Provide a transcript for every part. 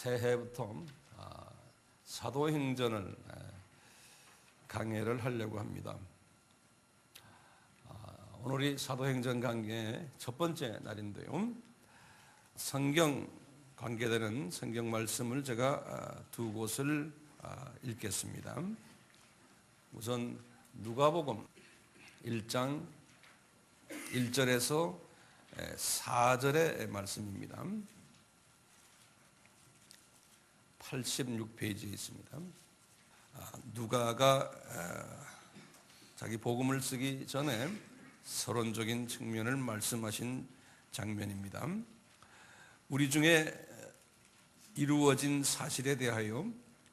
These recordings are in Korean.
새해부터 사도행전을 강해를 하려고 합니다. 오늘이 사도행전 강해의 첫 번째 날인데요. 성경 관계되는 성경 말씀을 제가 두 곳을 읽겠습니다. 우선 누가복음 1장 1절에서 4절의 말씀입니다. 86페이지에 있습니다. 누가가 자기 복음을 쓰기 전에 서론적인 측면을 말씀하신 장면입니다. 우리 중에 이루어진 사실에 대하여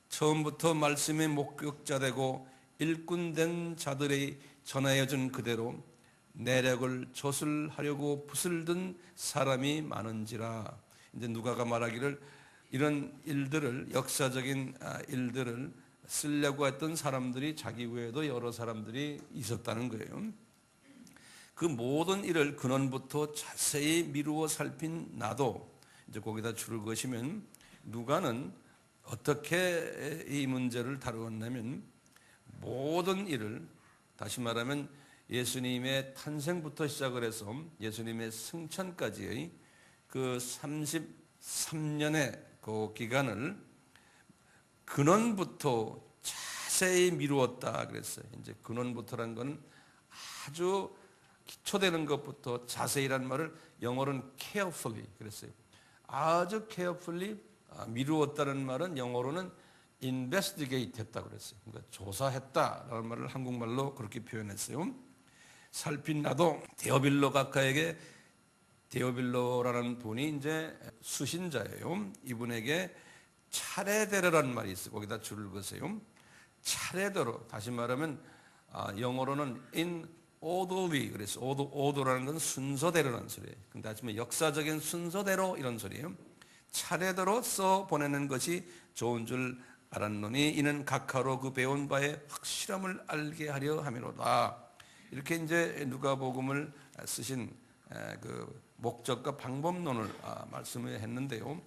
처음부터 말씀의 목격자 되고 일꾼된 자들의 전하여준 그대로 내력을 조술하려고 붓을 든 사람이 많은지라. 이제 누가가 말하기를 이런 일들을, 역사적인 일들을 쓰려고 했던 사람들이 자기 외에도 여러 사람들이 있었다는 거예요. 그 모든 일을 근원부터 자세히 미루어 살핀 나도 이제 거기다 줄을 그으시면 누가는 어떻게 이 문제를 다루었냐면 모든 일을, 다시 말하면 예수님의 탄생부터 시작을 해서 예수님의 승천까지의 그 33년의 그 기간을 근원부터 자세히 미루었다 그랬어요. 이제 근원부터라는 건 아주 기초되는 것부터 자세히란 말을 영어로는 carefully 그랬어요. 아주 carefully 미루었다는 말은 영어로는 investigate 했다 그랬어요. 그러니까 조사했다라는 말을 한국말로 그렇게 표현했어요. 살핀 나도 데오빌로 각하에게, 데오빌로라는 분이 이제 수신자예요. 이분에게 차례대로라는 말이 있어요. 거기다 줄을 그으세요. 차례대로, 다시 말하면 영어로는 in orderly 그래서 order라는 건 순서대로라는 소리예요. 근데 하지만 역사적인 순서대로 이런 소리예요. 차례대로 써 보내는 것이 좋은 줄 알았노니 이는 각하로 그 배운 바의 확실함을 알게 하려 함이로다. 이렇게 이제 누가복음을 쓰신 그 목적과 방법론을 말씀을 했는데요.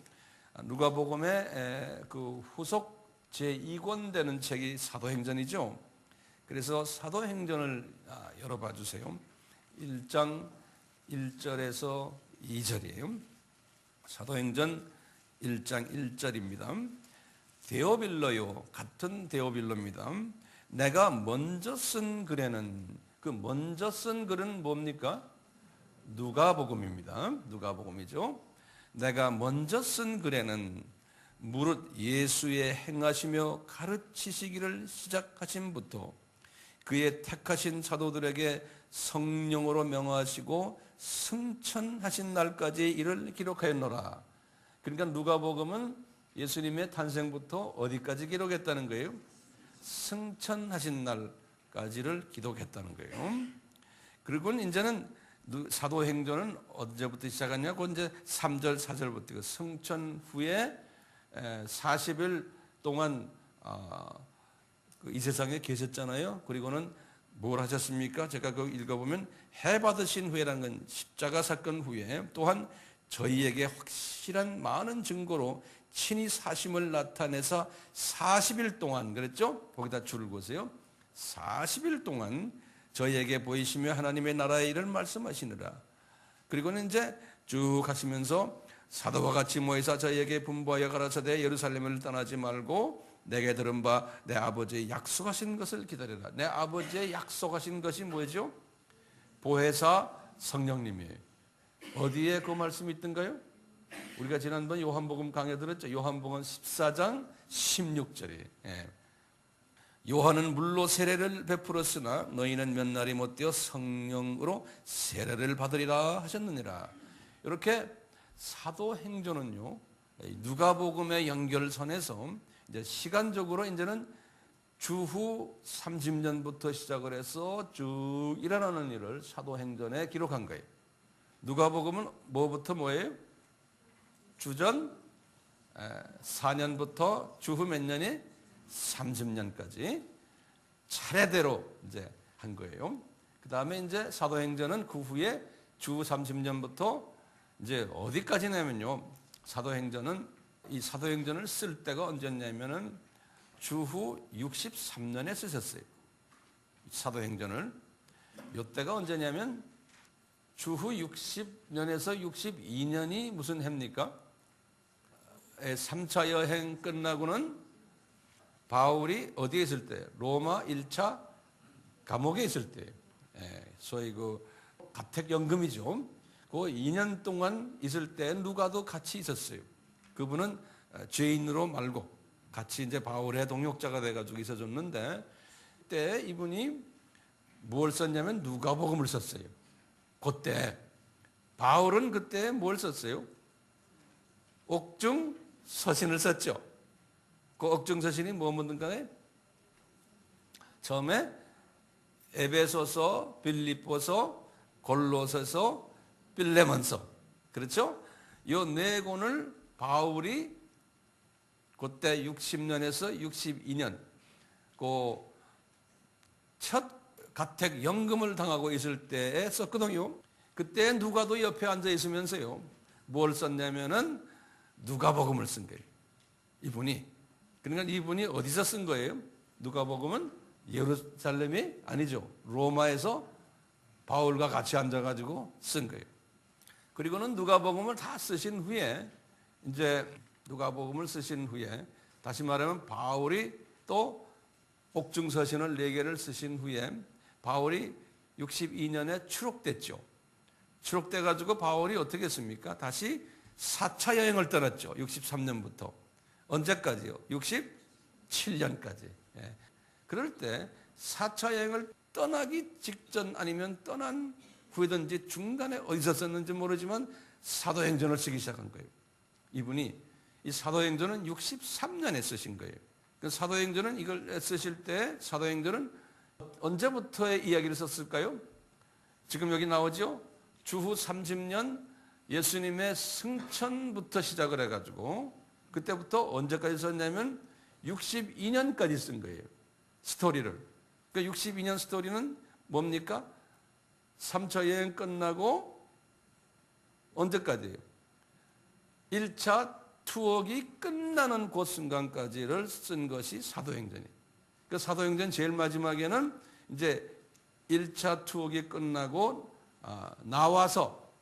누가복음의 그 후속 제2권 되는 책이 사도행전이죠. 그래서 사도행전을 열어봐 주세요. 1장 1절에서 2절이에요. 사도행전 1장 1절입니다. 데오빌로요, 같은 데오빌로입니다. 내가 먼저 쓴 글에는, 그 먼저 쓴 글은 뭡니까? 누가복음입니다. 누가복음이죠. 내가 먼저 쓴 글에는 무릇 예수의 행하시며 가르치시기를 시작하심부터 그의 택하신 사도들에게 성령으로 명하시고 승천하신 날까지 이를 기록하였노라. 그러니까 누가복음은 예수님의 탄생부터 어디까지 기록했다는 거예요? 승천하신 날까지를 기록했다는 거예요. 그리고 이제는 사도행전은 언제부터 시작하냐고 이제 3절, 4절부터 승천 후에 40일 동안 이 세상에 계셨잖아요. 그리고는 뭘 하셨습니까? 제가 그거 읽어보면 해 받으신 후에라는 건 십자가 사건 후에 또한 저희에게 확실한 많은 증거로 친히 사심을 나타내서 40일 동안, 그랬죠? 거기다 줄을 그으세요. 40일 동안 저희에게 보이시며 하나님의 나라의 일을 말씀하시느라. 그리고는 이제 쭉 하시면서 사도와 같이 모여서 저희에게 분부하여 가라사대 예루살렘을 떠나지 말고 내게 들은 바 내 아버지의 약속하신 것을 기다려라. 내 아버지의 약속하신 것이 뭐죠? 보혜사 성령님이에요. 어디에 그 말씀이 있던가요? 우리가 지난번 요한복음 강해 들었죠. 요한복음 14장 16절이에요. 요한은 물로 세례를 베풀었으나 너희는 몇 날이 못되어 성령으로 세례를 받으리라 하셨느니라. 이렇게 사도행전은요, 누가복음의 연결선에서 이제 시간적으로 이제는 주후 30년부터 시작을 해서 쭉 일어나는 일을 사도행전에 기록한 거예요. 누가복음은 뭐부터 뭐예요? 주전 4년부터 주후 몇 년이? 30년까지 차례대로 이제 한 거예요. 그 다음에 이제 사도행전은 그 후에 주 30년부터 이제 어디까지냐면요. 사도행전은 이 사도행전을 쓸 때가 언제냐면은 주후 63년에 쓰셨어요. 사도행전을. 이때가 언제냐면 주후 60년에서 62년이 무슨 해입니까? 3차 여행 끝나고는 바울이 어디에 있을 때? 로마 1차 감옥에 있을 때. 소위 그 가택연금이죠. 그 2년 동안 있을 때 누가도 같이 있었어요. 그분은 죄인으로 말고 같이 이제 바울의 동역자가 돼가지고 있어줬는데, 그때 이분이 뭘 썼냐면 누가복음을 썼어요. 그때 바울은 그때 뭘 썼어요? 옥중 서신을 썼죠. 그 옥중 서신이 뭐든가에 처음에 에베소서, 빌립보서, 골로새서, 빌레몬서, 그렇죠? 이 네 권을 바울이 그때 60년에서 62년 그 첫 가택연금을 당하고 있을 때에 썼거든요. 그때 누가도 옆에 앉아 있으면서요, 뭘 썼냐면은 누가복음을 쓴 거예요. 이분이. 그러니까 이분이 어디서 쓴 거예요? 누가복음은 예루살렘이 아니죠. 로마에서 바울과 같이 앉아가지고 쓴 거예요. 그리고는 누가복음을 다 쓰신 후에, 이제 누가복음을 쓰신 후에, 다시 말하면 바울이 또 옥중서신을 4개를 쓰신 후에 바울이 62년에 추록됐죠. 추록돼가지고 바울이 어떻게 했습니까? 다시 4차 여행을 떠났죠. 63년부터. 언제까지요? 67년까지. 그럴 때 4차 여행을 떠나기 직전 아니면 떠난 후에든지 중간에 어디서 썼는지 모르지만 사도행전을 쓰기 시작한 거예요. 이분이 이 사도행전은 63년에 쓰신 거예요. 그 사도행전은 이걸 쓰실 때 사도행전은 언제부터의 이야기를 썼을까요? 지금 여기 나오죠? 주후 30년 예수님의 승천부터 시작을 해가지고 그때부터 언제까지 썼냐면 62년까지 쓴 거예요. 스토리를. 그 62년 스토리는 뭡니까? 3차 여행 끝나고 언제까지예요? 1차 투옥이 끝나는 그 순간까지를 쓴 것이 사도행전이에요. 그 사도행전 제일 마지막에는 이제 1차 투옥이 끝나고 나와서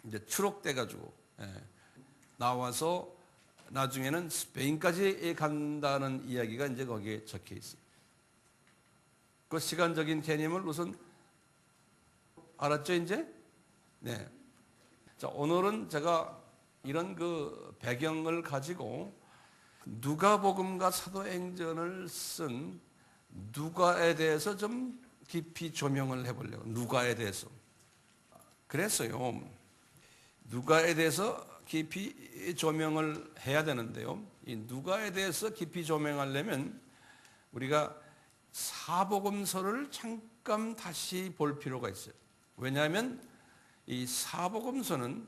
이제 추록돼가지고 나와서 나중에는 스페인까지 간다는 이야기가 이제 거기에 적혀 있어요. 그 시간적인 개념을 우선 알았죠, 이제? 네. 자, 오늘은 제가 이런 그 배경을 가지고 누가복음과 사도행전을 쓴 누가에 대해서 좀 깊이 조명을 해보려고. 누가에 대해서. 그랬어요. 누가에 대해서 깊이 조명을 해야 되는데요. 이 누가에 대해서 깊이 조명하려면 우리가 사복음서를 잠깐 다시 볼 필요가 있어요. 왜냐하면 이 사복음서는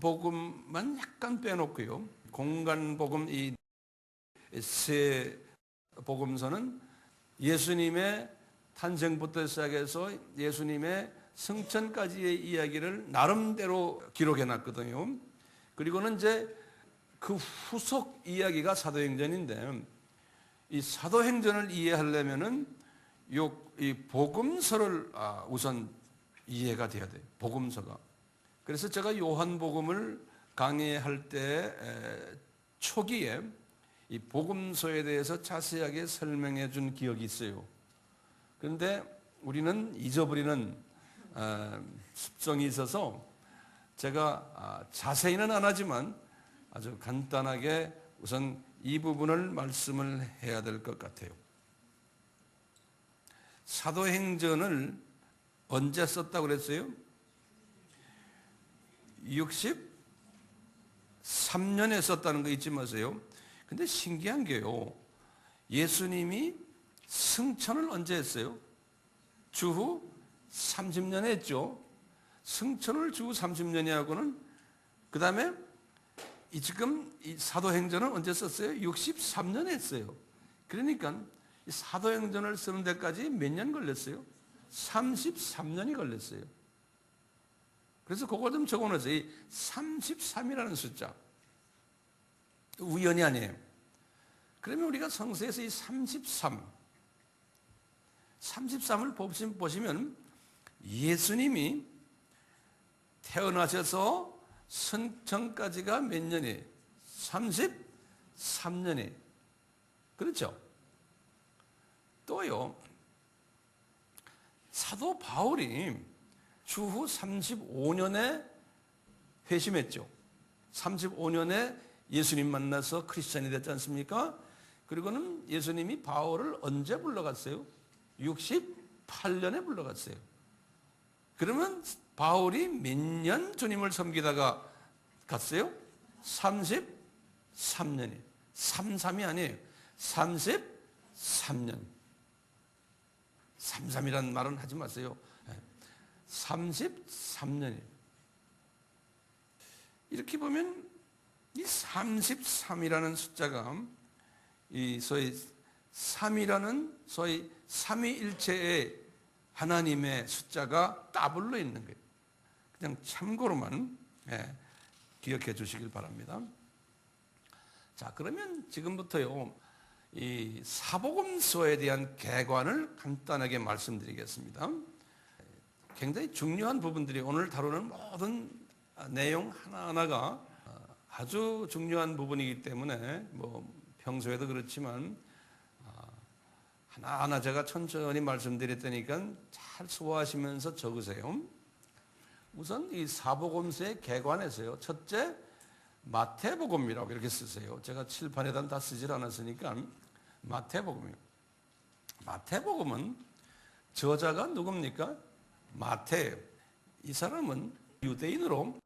요한복음만 약간 빼놓고요, 공간복음 이 세 복음서는 예수님의 탄생부터 시작해서 예수님의 승천까지의 이야기를 나름대로 기록해 놨거든요. 그리고는 이제 그 후속 이야기가 사도행전인데, 이 사도행전을 이해하려면은 이 복음서를 우선 이해가 돼야 돼요. 복음서가. 그래서 제가 요한복음을 강의할 때 초기에 이 복음서에 대해서 자세하게 설명해 준 기억이 있어요. 그런데 우리는 잊어버리는 습성이 있어서 제가 자세히는 안 하지만 아주 간단하게 우선 이 부분을 말씀을 해야 될 것 같아요. 사도행전을 언제 썼다고 그랬어요? 63년에 썼다는 거 잊지 마세요. 근데 신기한 게요, 예수님이 승천을 언제 했어요? 주후 30년에 했죠. 승천을 주후 30년에 하고는 그 다음에 지금 이 사도행전은 언제 썼어요? 63년에 했어요. 그러니까 이 사도행전을 쓰는 데까지 몇 년 걸렸어요? 33년이 걸렸어요. 그래서 그걸 좀 적어놓으세요. 이 33이라는 숫자. 우연이 아니에요. 그러면 우리가 성서에서 이 33을 보시면 예수님이 태어나셔서 승천까지가 몇 년이에요? 33년이. 그렇죠? 또요, 사도 바울이 주후 35년에 회심했죠. 35년에 예수님 만나서 크리스찬이 됐지 않습니까? 그리고는 예수님이 바울을 언제 불러갔어요? 68년에 불러갔어요. 그러면 바울이 몇 년 주님을 섬기다가 갔어요? 33년이. 33이 아니에요. 33년. 33이라는 말은 하지 마세요. 33년이에요. 이렇게 보면 이 33이라는 숫자가 이 소위 3이라는 소위 삼위일체의 하나님의 숫자가 더블로 있는 거예요. 그냥 참고로만 기억해 주시길 바랍니다. 자, 그러면 지금부터요, 이 사복음서에 대한 개관을 간단하게 말씀드리겠습니다. 굉장히 중요한 부분들이 오늘 다루는 모든 내용 하나하나가 아주 중요한 부분이기 때문에 뭐 평소에도 그렇지만 하나하나 제가 천천히 말씀드릴 테니까 잘 소화하시면서 적으세요. 우선 이 사복음서의 개관에서요, 첫째 마태복음이라고 이렇게 쓰세요. 제가 칠판에다 다 쓰질 않았으니까 마태복음이요. 마태복음은 저자가 누굽니까? 마태예요. 이 사람은 유대인으로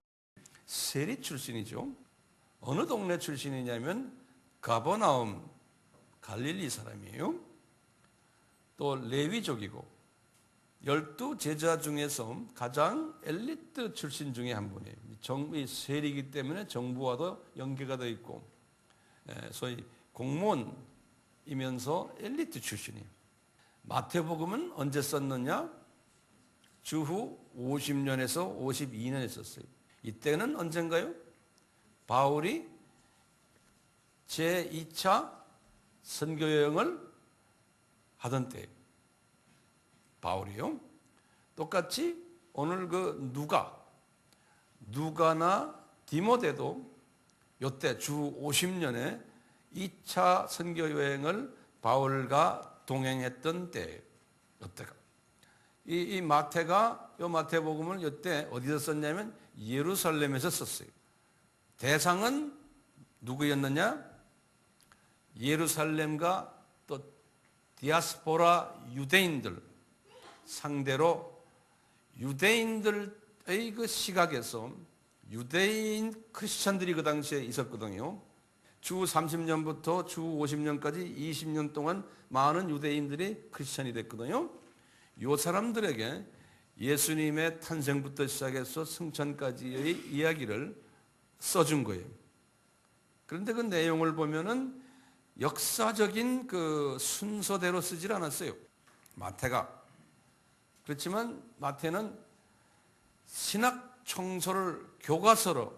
세리 출신이죠. 어느 동네 출신이냐면 가버나움, 갈릴리 사람이에요. 또 레위족이고 12제자 중에서 가장 엘리트 출신 중에 한 분이에요. 정부 세리이기 때문에 정부와도 연계가 되어 있고 소위 공무원이면서 엘리트 출신이에요. 마태복음은 언제 썼느냐? 주후 50년에서 52년에 썼어요. 이때는 언젠가요? 바울이 제2차 선교여행을 하던 때예요. 바울이요. 똑같이 오늘 그 누가나 디모데도 요때 주 50년에 2차 선교여행을 바울과 동행했던 때예요. 요때가. 이 마태가, 요 마태복음을 요때 어디서 썼냐면 예루살렘에서 썼어요. 대상은 누구였느냐? 예루살렘과 또 디아스포라 유대인들 상대로 유대인들의 그 시각에서 유대인 크리스찬들이 그 당시에 있었거든요. 주 30년부터 주 50년까지 20년 동안 많은 유대인들이 크리스찬이 됐거든요. 이 사람들에게 예수님의 탄생부터 시작해서 승천까지의 이야기를 써준 거예요. 그런데 그 내용을 보면은 역사적인 그 순서대로 쓰질 않았어요. 마태가. 그렇지만 마태는 신학 청소를 교과서로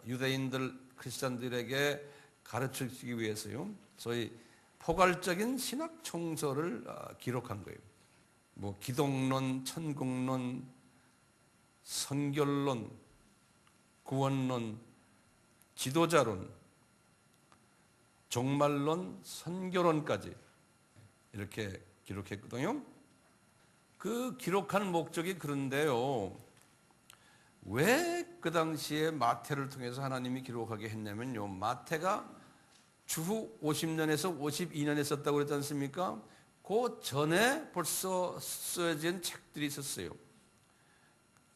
유대인들 크리스찬들에게 가르치기 위해서요. 소위 포괄적인 신학 청소를 기록한 거예요. 뭐 기독론, 천국론, 성결론, 구원론, 지도자론, 종말론, 선교론까지 이렇게 기록했거든요. 그 기록한 목적이 그런데요. 왜 그 당시에 마태를 통해서 하나님이 기록하게 했냐면요. 마태가 주후 50년에서 52년에 썼다고 그랬지 않습니까? 그 전에 벌써 쓰여진 책들이 있었어요.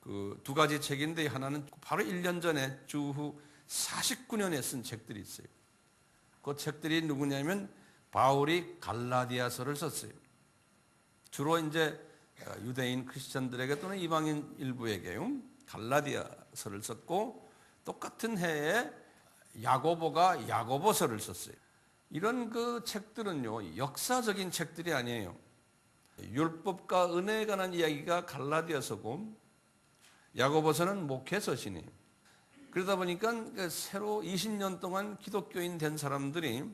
그 두 가지 책인데 하나는 바로 1년 전에 주후 49년에 쓴 책들이 있어요. 그 책들이 누구냐면 바울이 갈라디아서를 썼어요. 주로 이제 유대인 크리스천들에게 또는 이방인 일부에게요. 갈라디아서를 썼고 똑같은 해에 야고보가 야고보서를 썼어요. 이런 그 책들은요. 역사적인 책들이 아니에요. 율법과 은혜에 관한 이야기가 갈라디아서고 야고보서는 목회 서신이. 그러다 보니까 새로 20년 동안 기독교인 된 사람들이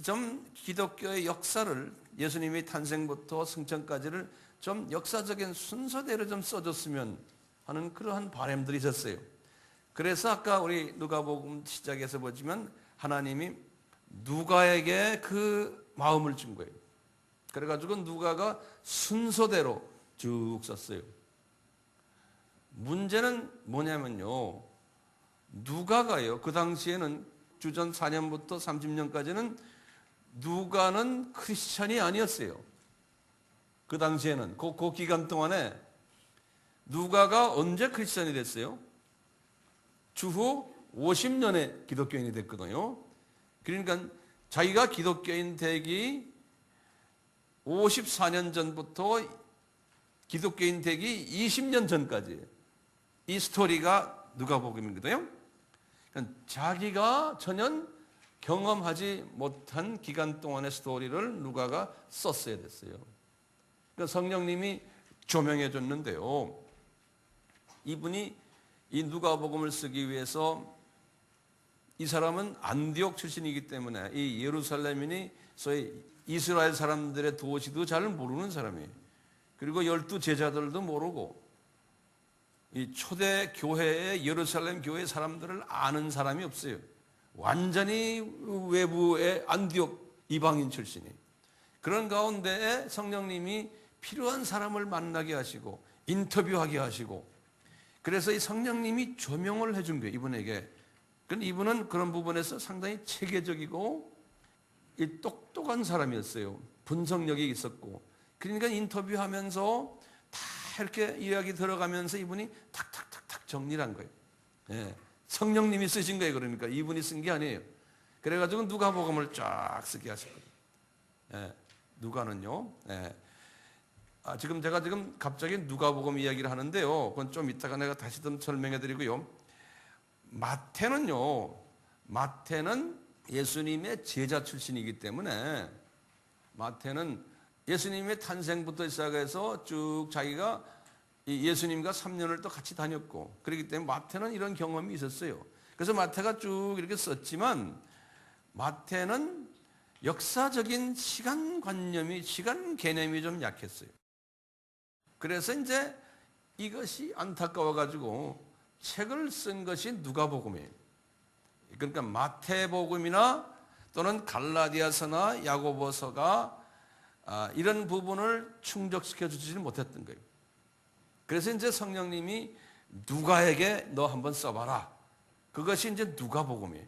좀 기독교의 역사를 예수님의 탄생부터 승천까지를 좀 역사적인 순서대로 좀 써줬으면 하는 그러한 바람들이 있었어요. 그래서 아까 우리 누가복음 시작에서 보지만 하나님이 누가에게 그 마음을 준 거예요. 그래가지고 누가가 순서대로 쭉 썼어요. 문제는 뭐냐면요, 누가가요, 그 당시에는 주전 4년부터 30년까지는 누가는 크리스찬이 아니었어요. 그 당시에는 그 기간 동안에 누가가 언제 크리스찬이 됐어요? 주후 50년에 기독교인이 됐거든요. 그러니까 자기가 기독교인 되기 54년 전부터 기독교인 되기 20년 전까지 이 스토리가 누가복음이거든요. 그러니까 자기가 전혀 경험하지 못한 기간 동안의 스토리를 누가가 썼어야 됐어요. 그러니까 성령님이 조명해 줬는데요. 이분이 이 누가복음을 쓰기 위해서, 이 사람은 안디옥 출신이기 때문에 이 예루살렘인이 소위 이스라엘 사람들의 도시도 잘 모르는 사람이에요. 그리고 12 제자들도 모르고 이 초대 교회의 예루살렘 교회 사람들을 아는 사람이 없어요. 완전히 외부의 안디옥 이방인 출신이. 그런 가운데에 성령님이 필요한 사람을 만나게 하시고 인터뷰하게 하시고, 그래서 이 성령님이 조명을 해준 거예요, 이분에게. 그런데 이분은 그런 부분에서 상당히 체계적이고 이 똑똑한 사람이었어요. 분석력이 있었고. 그러니까 인터뷰하면서 다 이렇게 이야기 들어가면서 이분이 탁탁탁탁 정리를 한 거예요. 예. 성령님이 쓰신 거예요. 그러니까 이분이 쓴 게 아니에요. 그래가지고 누가복음을 쫙 쓰게 하셨거든요. 예. 누가는요. 예. 지금 제가 갑자기 누가복음 이야기를 하는데요. 그건 좀 이따가 내가 다시 좀 설명해 드리고요. 마태는 예수님의 제자 출신이기 때문에, 마태는 예수님의 탄생부터 시작해서 쭉 자기가 예수님과 3년을 또 같이 다녔고, 그렇기 때문에 마태는 이런 경험이 있었어요. 그래서 마태가 쭉 이렇게 썼지만, 마태는 역사적인 시간 개념이 좀 약했어요. 그래서 이제 이것이 안타까워가지고 책을 쓴 것이 누가복음이에요. 그러니까 마태복음이나 또는 갈라디아서나 야고보서가 이런 부분을 충족시켜 주지 못했던 거예요. 그래서 이제 성령님이 누가에게 너 한번 써봐라. 그것이 이제 누가복음이에요.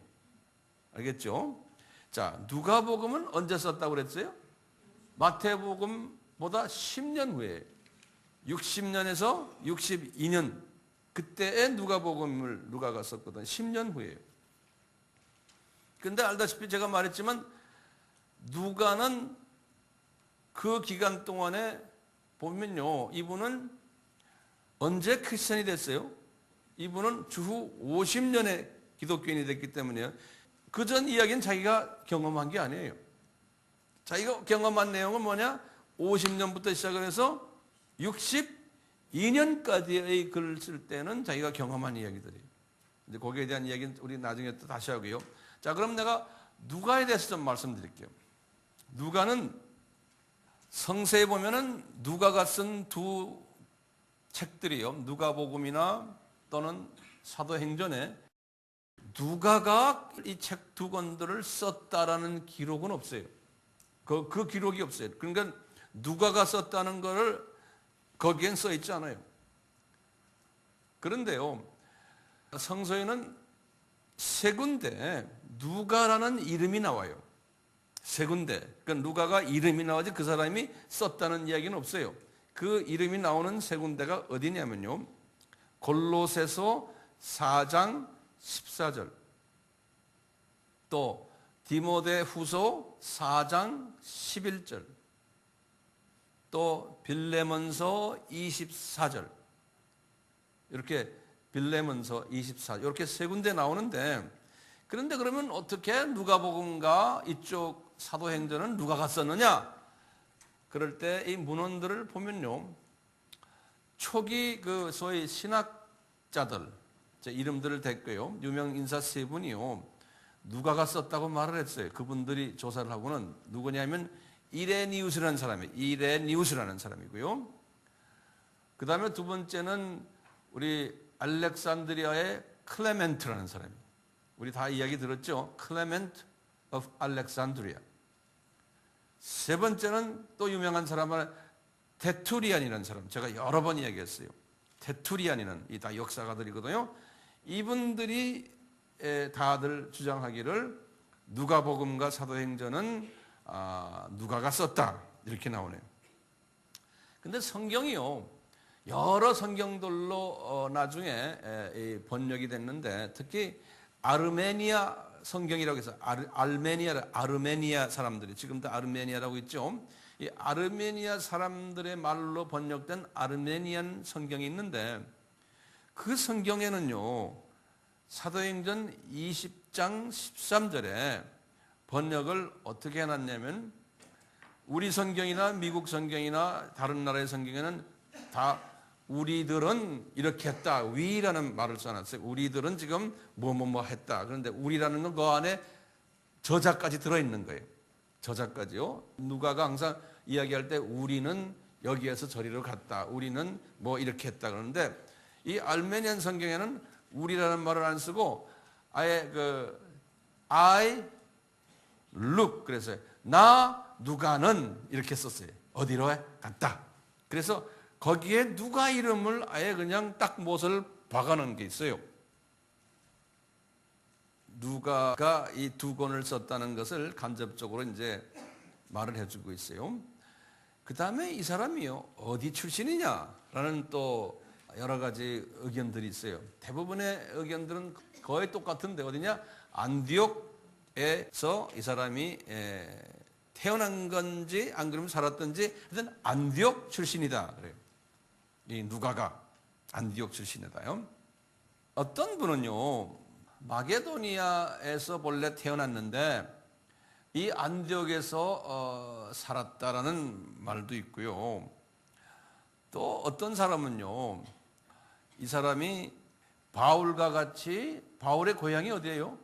알겠죠? 자, 누가복음은 언제 썼다고 그랬어요? 마태복음보다 10년 후에 60년에서 62년 그때에 누가복음을 누가가 썼거든. 10년 후에요. 근데 알다시피 제가 말했지만 누가는 그 기간 동안에 보면요, 이분은 언제 크리스천이 됐어요? 이분은 주후 50년에 기독교인이 됐기 때문에 그전 이야기는 자기가 경험한 게 아니에요. 자기가 경험한 내용은 뭐냐? 50년부터 시작을 해서 62년까지의 글을 쓸 때는 자기가 경험한 이야기들이에요. 이제 거기에 대한 이야기는 우리 나중에 또 다시 하고요. 자, 그럼 내가 누가에 대해서 좀 말씀드릴게요. 누가는 성서에 보면은 누가가 쓴 두 책들이요, 누가복음이나 또는 사도행전에 누가가 이 책 두 권들을 썼다라는 기록은 없어요. 그 기록이 없어요. 그러니까 누가가 썼다는 거를 거기엔 써 있지 않아요. 그런데요, 성서에는 세 군데 누가라는 이름이 나와요. 세 군데. 그러니까 누가가 이름이 나오지 그 사람이 썼다는 이야기는 없어요. 그 이름이 나오는 세 군데가 어디냐면요, 골로새서 4장 14절, 또 디모데후서 4장 11절, 또 빌레몬서 24절, 이렇게 빌레몬서 24절, 이렇게 세 군데 나오는데, 그런데 그러면 어떻게 누가복음과 이쪽 사도행전은 누가가 썼느냐? 그럴 때 이 문헌들을 보면요, 초기 그 소위 신학자들 제 이름들을 댔고요. 유명 인사 세 분이요. 누가가 썼다고 말을 했어요. 그분들이 조사를 하고는 누구냐면 이레니우스라는 사람이에요. 이레니우스라는 사람이고요. 그 다음에 두 번째는 우리 알렉산드리아의 클레멘트라는 사람이에요. 우리 다 이야기 들었죠? 클레멘트 of 알렉산드리아. 세 번째는 또 유명한 사람은 테투리안이라는 사람. 제가 여러 번 이야기했어요. 테투리안이는 이 다 역사가들이거든요. 이분들이 다들 주장하기를 누가복음과 사도행전은 누가가 썼다 이렇게 나오네요. 근데 성경이요 여러 성경들로 나중에 번역이 됐는데 특히 아르메니아 성경이라고 해서 아르메니아 사람들이 지금도 아르메니아라고 있죠. 이 아르메니아 사람들의 말로 번역된 아르메니안 성경이 있는데 그 성경에는요 사도행전 20장 13절에 번역을 어떻게 해놨냐면 우리 성경이나 미국 성경이나 다른 나라의 성경에는 다 우리들은 이렇게 했다. 위라는 말을 써놨어요. 우리들은 지금 뭐뭐뭐 했다. 그런데 우리라는 건 그 안에 저자까지 들어있는 거예요. 저자까지요. 누가가 항상 이야기할 때 우리는 여기에서 저리로 갔다. 우리는 뭐 이렇게 했다. 그러는데 이 알메니안 성경에는 우리라는 말을 안 쓰고 아예 I look 그래서 나 누가는 이렇게 썼어요. 어디로 갔다. 그래서 거기에 누가 이름을 아예 그냥 딱 못을 박아놓은 게 있어요. 누가가 이 두 권을 썼다는 것을 간접적으로 이제 말을 해주고 있어요. 그 다음에 이 사람이요 어디 출신이냐라는 또 여러 가지 의견들이 있어요. 대부분의 의견들은 거의 똑같은데 어디냐? 안디옥에서 이 사람이 태어난 건지 안 그러면 살았던지 하여튼 안디옥 출신이다 그래요. 이 누가가 안디옥 출신이다요. 어떤 분은요 마게도니아에서 본래 태어났는데 이 안디옥에서 살았다라는 말도 있고요. 또 어떤 사람은요 이 사람이 바울과 같이 바울의 고향이 어디예요?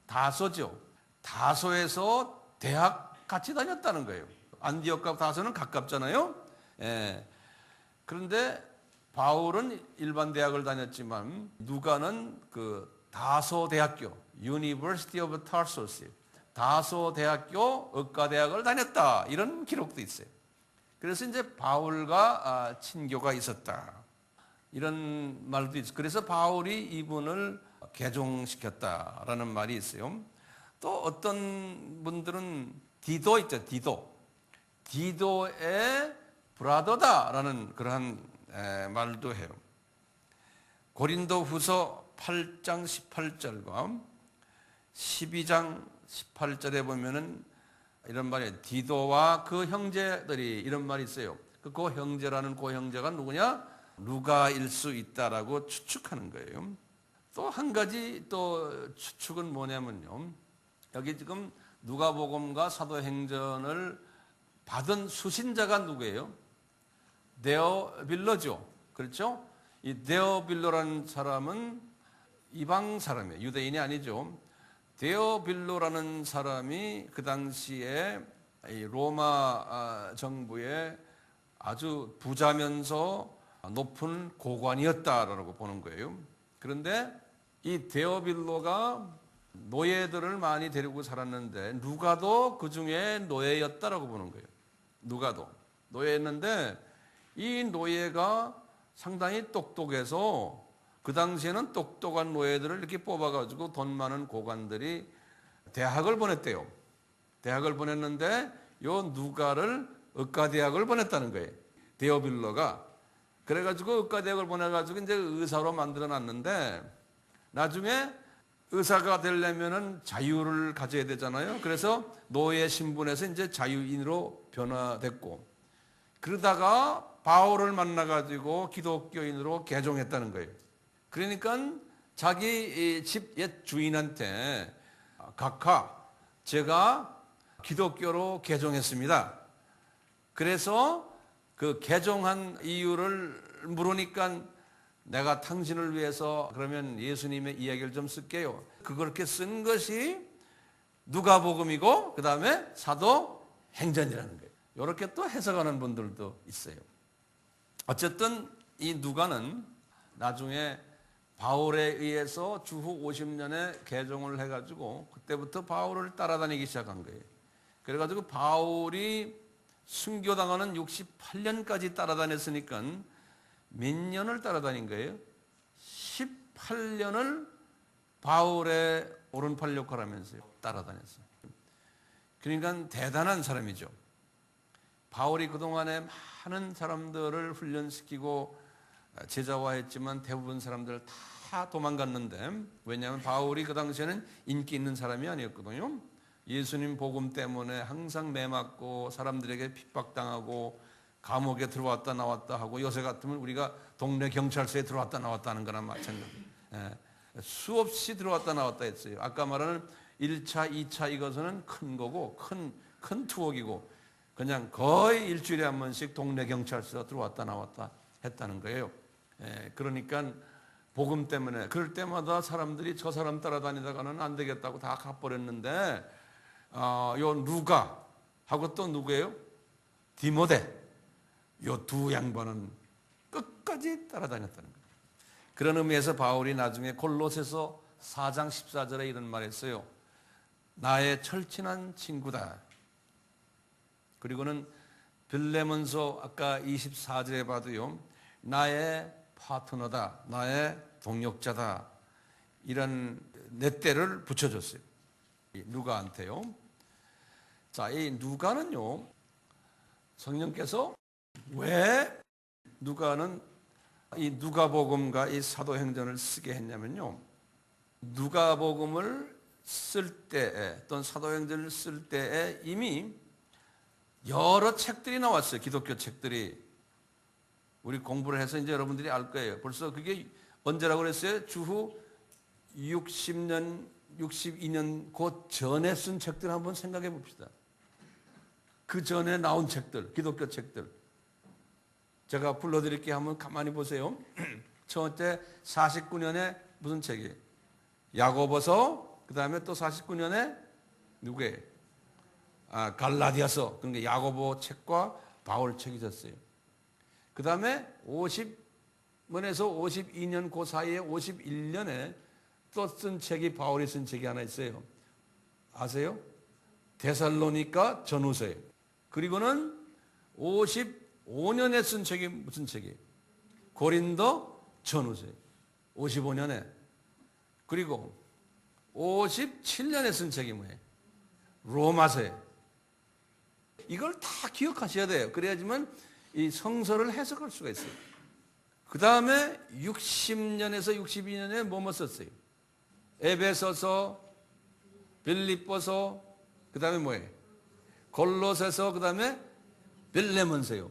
다소죠. 다소에서 대학 같이 다녔다는 거예요. 안디옥과 다소는 가깝잖아요. 예. 그런데 바울은 일반 대학을 다녔지만 누가는 그 다소 대학교 University of Tarsus 다소 대학교 의과대학을 다녔다 이런 기록도 있어요. 그래서 이제 바울과 친교가 있었다 이런 말도 있어요. 그래서 바울이 이분을 개종시켰다라는 말이 있어요. 또 어떤 분들은 디도 있죠. 디도의 브라더다라는 그러한 말도 해요. 고린도 후서 8장 18절과 12장 18절에 보면은 이런 말이에요. 디도와 그 형제들이 이런 말이 있어요. 그 형제라는 그 형제가 누구냐? 누가일 수 있다라고 추측하는 거예요. 또 한 가지 또 추측은 뭐냐면요. 여기 지금 누가복음과 사도행전을 받은 수신자가 누구예요? 데오빌로죠. 그렇죠? 이 데오빌로라는 사람은 이방 사람이에요. 유대인이 아니죠. 데오빌로라는 사람이 그 당시에 로마 정부의 아주 부자면서 높은 고관이었다라고 보는 거예요. 그런데 이 데오빌로가 노예들을 많이 데리고 살았는데 누가도 그 중에 노예였다라고 보는 거예요. 누가도 노예였는데 이 노예가 상당히 똑똑해서 그 당시에는 똑똑한 노예들을 이렇게 뽑아가지고 돈 많은 고관들이 대학을 보냈대요. 대학을 보냈는데 요 누가를 의과대학을 보냈다는 거예요. 데오빌로가. 그래가지고 의과대학을 보내가지고 이제 의사로 만들어놨는데 나중에 의사가 되려면은 자유를 가져야 되잖아요. 그래서 노예 신분에서 이제 자유인으로 변화됐고 그러다가 바울을 만나가지고 기독교인으로 개종했다는 거예요. 그러니까 자기 집 옛 주인한테 각하 제가 기독교로 개종했습니다. 그래서 그 개종한 이유를 물으니까 내가 당신을 위해서 그러면 예수님의 이야기를 좀 쓸게요. 그렇게 쓴 것이 누가복음이고 그 다음에 사도행전이라는 거예요. 이렇게 또 해석하는 분들도 있어요. 어쨌든 이 누가는 나중에 바울에 의해서 주후 50년에 개종을 해가지고 그때부터 바울을 따라다니기 시작한 거예요. 그래가지고 바울이 순교당하는 68년까지 따라다녔으니까 몇 년을 따라다닌 거예요? 18년을 바울의 오른팔 역할을 하면서 따라다녔어요. 그러니까 대단한 사람이죠. 바울이 그동안에 많은 사람들을 훈련시키고 제자화했지만 대부분 사람들 다 도망갔는데, 왜냐하면 바울이 그 당시에는 인기 있는 사람이 아니었거든요. 예수님 복음 때문에 항상 매맞고 사람들에게 핍박당하고 감옥에 들어왔다 나왔다 하고, 요새 같으면 우리가 동네 경찰서에 들어왔다 나왔다 하는 거나 마찬가지. 수없이 들어왔다 나왔다 했어요. 아까 말하는 1차, 2차 이것은 큰 거고 큰 투옥이고 그냥 거의 일주일에 한 번씩 동네 경찰서 들어왔다 나왔다 했다는 거예요. 그러니까 복음 때문에 그럴 때마다 사람들이 저 사람 따라다니다가는 안 되겠다고 다 가버렸는데, 요 누가하고 또 누구예요? 디모데, 요 두 양반은 끝까지 따라다녔다는 거예요. 그런 의미에서 바울이 나중에 골로새서 4장 14절에 이런 말 했어요. 나의 철친한 친구다. 그리고는 빌레몬서 아까 24절에 봐도요, 나의 파트너다, 나의 동역자다, 이런 넷대를 붙여줬어요. 누가한테요. 자, 이 누가는요, 성령께서 왜 누가는 이 누가복음과 이 사도행전을 쓰게 했냐면요, 누가복음을 쓸 때에 또는 사도행전을 쓸 때에 이미 여러 책들이 나왔어요. 기독교 책들이. 우리 공부를 해서 이제 여러분들이 알 거예요. 벌써 그게 언제라고 그랬어요? 주후 60년, 62년 그 전에 쓴 책들 한번 생각해 봅시다. 그 전에 나온 책들, 기독교 책들. 제가 불러드릴게요. 한번 가만히 보세요. 첫째 49년에 무슨 책이에요? 야고보서. 그 다음에 또 49년에 누구예요? 갈라디아서. 그러니까 야고보 책과 바울 책이 있었어요. 그 다음에 50년에서 52년 그 사이에 51년에 또 쓴 책이, 바울이 쓴 책이 하나 있어요. 아세요? 데살로니가 전후서예요. 그리고는 55년에 쓴 책이 무슨 책이에요? 고린도 전후서예요. 55년에. 그리고 57년에 쓴 책이 뭐예요? 로마서예요. 이걸 다 기억하셔야 돼요. 그래야지만 이 성서를 해석할 수가 있어요. 그 다음에 60년에서 62년에 뭐뭐 썼어요? 에베소서, 빌립보서, 그 다음에 뭐예요? 골로새서, 그 다음에 빌레몬서요.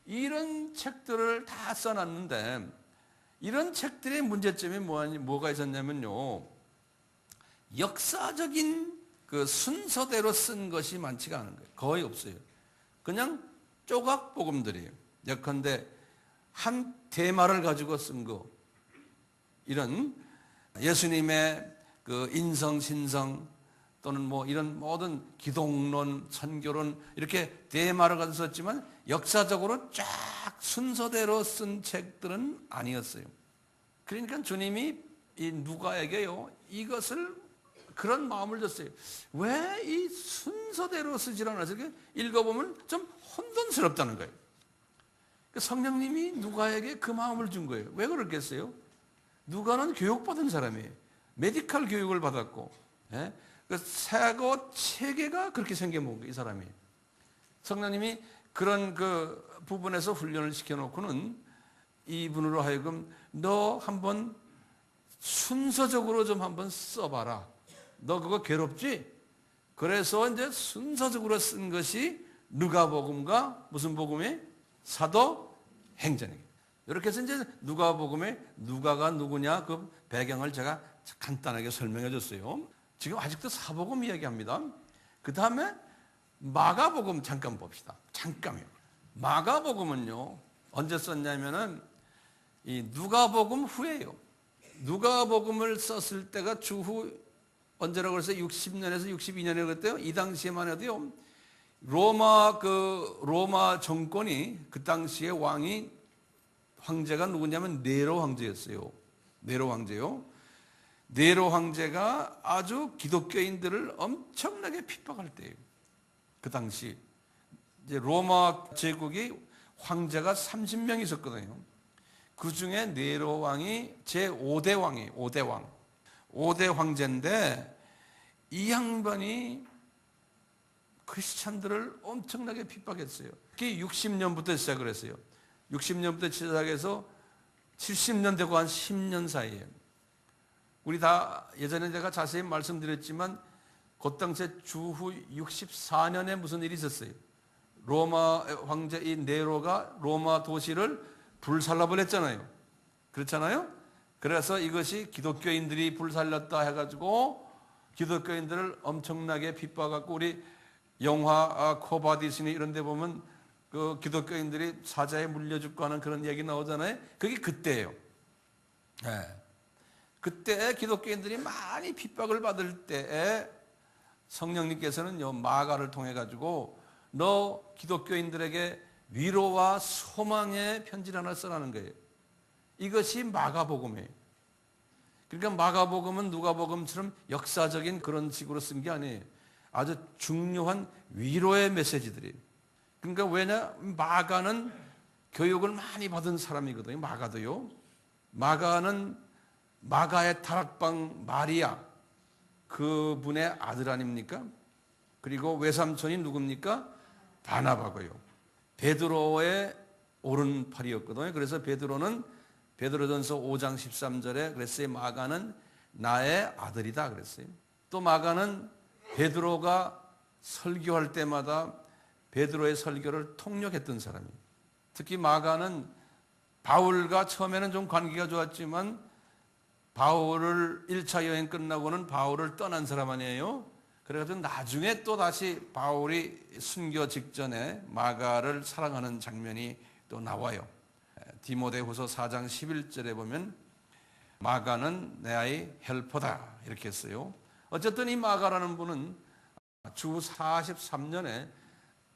이런 책들을 다 써놨는데, 이런 책들의 문제점이 뭐가 있었냐면요, 역사적인 그 순서대로 쓴 것이 많지가 않은 거예요. 거의 없어요. 그냥 조각 복음들이에요. 예컨대 한 테마를 가지고 쓴 거, 이런 예수님의 그 인성, 신성 또는 뭐 이런 모든 기독론, 선교론 이렇게 테마를 가지고 썼지만 역사적으로 쫙 순서대로 쓴 책들은 아니었어요. 그러니까 주님이 이 누가에게요, 이것을 그런 마음을 줬어요. 왜 이 순서대로 쓰질 않아서 읽어보면 좀 혼돈스럽다는 거예요. 성령님이 누가에게 그 마음을 준 거예요. 왜 그렇겠어요? 누가는 교육받은 사람이에요. 메디컬 교육을 받았고, 그 사고 체계가 그렇게 생겨먹은 거예요, 이 사람이. 성령님이 그런 그 부분에서 훈련을 시켜놓고는 이분으로 하여금 너 한번 순서적으로 좀 한번 써봐라. 너 그거 괴롭지? 그래서 이제 순서적으로 쓴 것이 누가복음과 무슨 복음이? 사도행전이에요. 이렇게 해서 이제 누가복음에 누가가 누구냐 그 배경을 제가 간단하게 설명해 줬어요. 지금 아직도 사복음 이야기합니다. 그 다음에 마가복음 잠깐 봅시다. 잠깐요. 마가복음은요 언제 썼냐면은 이 누가복음 후에요. 누가복음을 썼을 때가 주후 언제라고 그랬어요? 60년에서 62년에 그랬대요. 이 당시에만 해도요. 로마 정권이 그 당시에 황제가 누구냐면 네로 황제였어요. 네로 황제요. 네로 황제가 아주 기독교인들을 엄청나게 핍박할 때예요. 그 당시 이제 로마 제국이 황제가 30명 있었거든요. 그 중에 네로 왕이 제5대 왕이에요. 5대 왕. 5대 황제인데 이 양반이 크리스찬들을 엄청나게 핍박했어요. 그게 60년부터 시작을 했어요. 60년부터 시작해서 70년 되고 한 10년 사이에 우리 다 예전에 제가 자세히 말씀드렸지만 그 당시에 주후 64년에 무슨 일이 있었어요. 로마 황제 이 네로가 로마 도시를 불살라버렸잖아요. 그렇잖아요. 그래서 이것이 기독교인들이 불살렸다 해가지고 기독교인들을 엄청나게 핍박하고 우리 영화 코바디스니 이런 데 보면 그 기독교인들이 사자에 물려 죽고 하는 그런 얘기 나오잖아요. 그게 그때예요. 네. 그때 기독교인들이 많이 핍박을 받을 때에 성령님께서는 마가를 통해 가지고 너 기독교인들에게 위로와 소망의 편지를 하나 써라는 거예요. 이것이 마가복음이에요. 그러니까 마가복음은 누가복음처럼 역사적인 그런 식으로 쓴 게 아니에요. 아주 중요한 위로의 메시지들이에요. 그러니까 왜냐? 마가는 교육을 많이 받은 사람이거든요. 마가도요. 마가는 마가의 다락방 마리아 그분의 아들 아닙니까? 그리고 외삼촌이 누굽니까? 바나바고요. 베드로의 오른팔이었거든요. 그래서 베드로는 베드로전서 5장 13절에 그랬어요. 마가는 나의 아들이다 그랬어요. 또 마가는 베드로가 설교할 때마다 베드로의 설교를 통역했던 사람이에요. 특히 마가는 바울과 처음에는 좀 관계가 좋았지만 바울을 1차 여행 끝나고는 바울을 떠난 사람 아니에요. 그래가지고 나중에 또 다시 바울이 순교 직전에 마가를 사랑하는 장면이 또 나와요. 디모데후서 4장 11절에 보면 마가는 내 아이 헬퍼다 이렇게 했어요. 어쨌든 이 마가라는 분은 주 43년에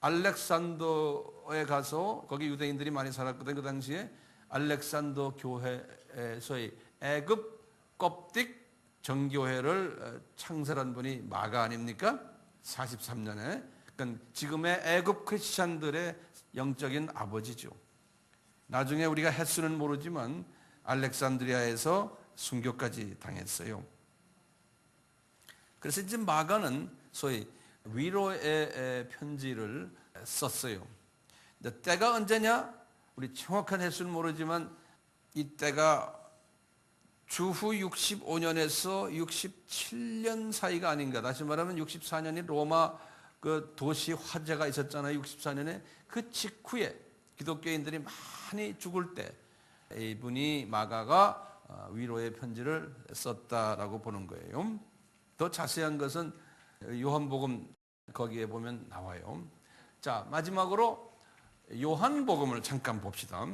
알렉산더에 가서 거기 유대인들이 많이 살았거든요. 그 당시에 알렉산더 교회에서의 애굽 껍딕 정교회를 창설한 분이 마가 아닙니까? 43년에. 그러니까 지금의 애굽 크리스찬들의 영적인 아버지죠. 나중에 우리가 횟수는 모르지만 알렉산드리아에서 순교까지 당했어요. 그래서 이제 마가는 소위 위로의 편지를 썼어요. 때가 언제냐? 우리 정확한 횟수는 모르지만 이 때가 주후 65년에서 67년 사이가 아닌가. 다시 말하면 64년이 로마 그 도시 화재가 있었잖아요. 64년에 그 직후에 기독교인들이 많이 죽을 때 이분이 마가가 위로의 편지를 썼다라고 보는 거예요. 더 자세한 것은 요한복음 거기에 보면 나와요. 자, 마지막으로 요한복음을 잠깐 봅시다.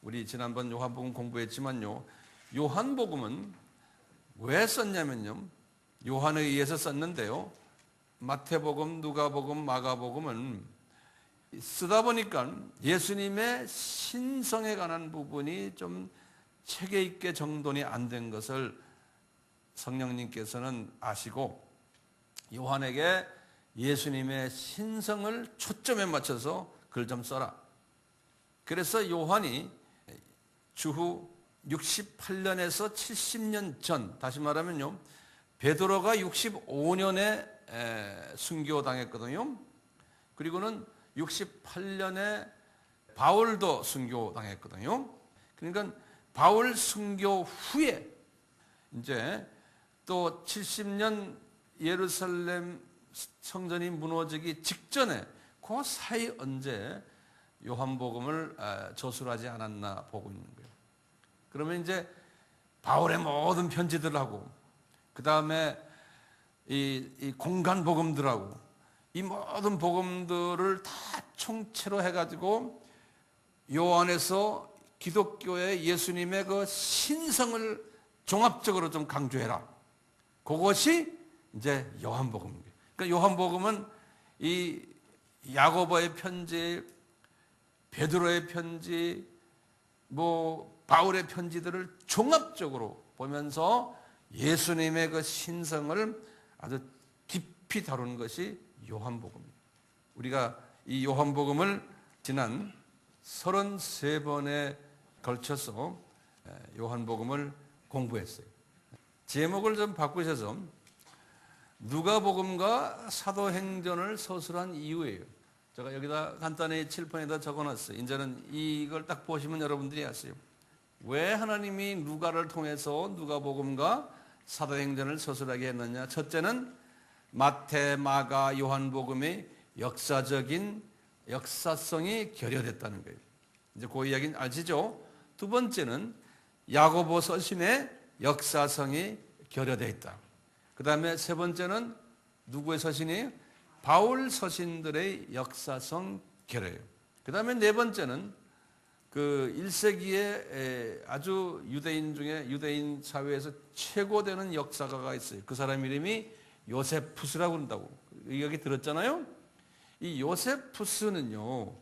우리 지난번 요한복음 공부했지만요. 요한복음은 왜 썼냐면요. 요한에 의해서 썼는데요. 마태복음, 누가복음, 마가복음은 쓰다 보니까 예수님의 신성에 관한 부분이 좀 체계 있게 정돈이 안 된 것을 성령님께서는 아시고 요한에게 예수님의 신성을 초점에 맞춰서 글 좀 써라. 그래서 요한이 주후 68년에서 70년 전, 다시 말하면요, 베드로가 65년에 순교당했거든요. 그리고는 68년에 바울도 순교당했거든요. 그러니까 바울 순교 후에 이제 또 70년 예루살렘 성전이 무너지기 직전에 그 사이 언제 요한복음을 저술하지 않았나 보고 있는 거예요. 그러면 이제 바울의 모든 편지들하고 그 다음에 이 공간 복음들하고 이 모든 복음들을 다 총체로 해가지고 요 안에서 기독교의 예수님의 그 신성을 종합적으로 좀 강조해라. 그것이 이제 요한복음입니다. 그러니까 요한복음은 이 야고보의 편지, 베드로의 편지, 바울의 편지들을 종합적으로 보면서 예수님의 그 신성을 아주 깊이 다루는 것이 요한복음입니다. 우리가 이 요한복음을 지난 33번에 걸쳐서 요한복음을 공부했어요. 제목을 좀 바꾸셔서 누가복음과 사도행전을 서술한 이유예요. 제가 여기다 간단히 칠판에다 적어놨어요. 이제는 이걸 딱 보시면 여러분들이 아세요. 왜 하나님이 누가를 통해서 누가복음과 사도행전을 서술하게 했느냐. 첫째는 마태, 마가, 요한복음의 역사성이 결여됐다는 거예요. 이제 그 이야기는 아시죠? 두 번째는 야고보 서신의 역사성이 결여되어 있다. 그 다음에 세 번째는 누구의 서신이에요? 바울 서신들의 역사성 결여예요. 그 다음에 네 번째는 그 1세기에 아주 유대인 사회에서 최고 되는 역사가가 있어요. 그 사람 이름이 요세푸스라고 그런다고. 여기 들었잖아요? 이 요세푸스는요,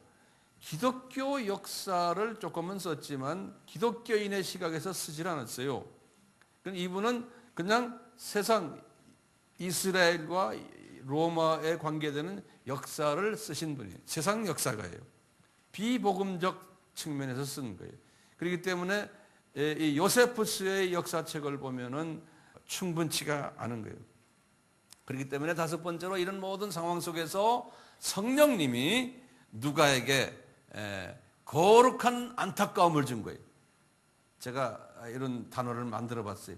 기독교 역사를 조금은 썼지만 기독교인의 시각에서 쓰질 않았어요. 이분은 그냥 세상 이스라엘과 로마에 관계되는 역사를 쓰신 분이에요. 세상 역사가예요. 비복음적 측면에서 쓴 거예요. 그렇기 때문에 이 요세푸스의 역사책을 보면은 충분치가 않은 거예요. 그렇기 때문에 다섯 번째로 이런 모든 상황 속에서 성령님이 누가에게 거룩한 안타까움을 준 거예요. 제가 이런 단어를 만들어 봤어요.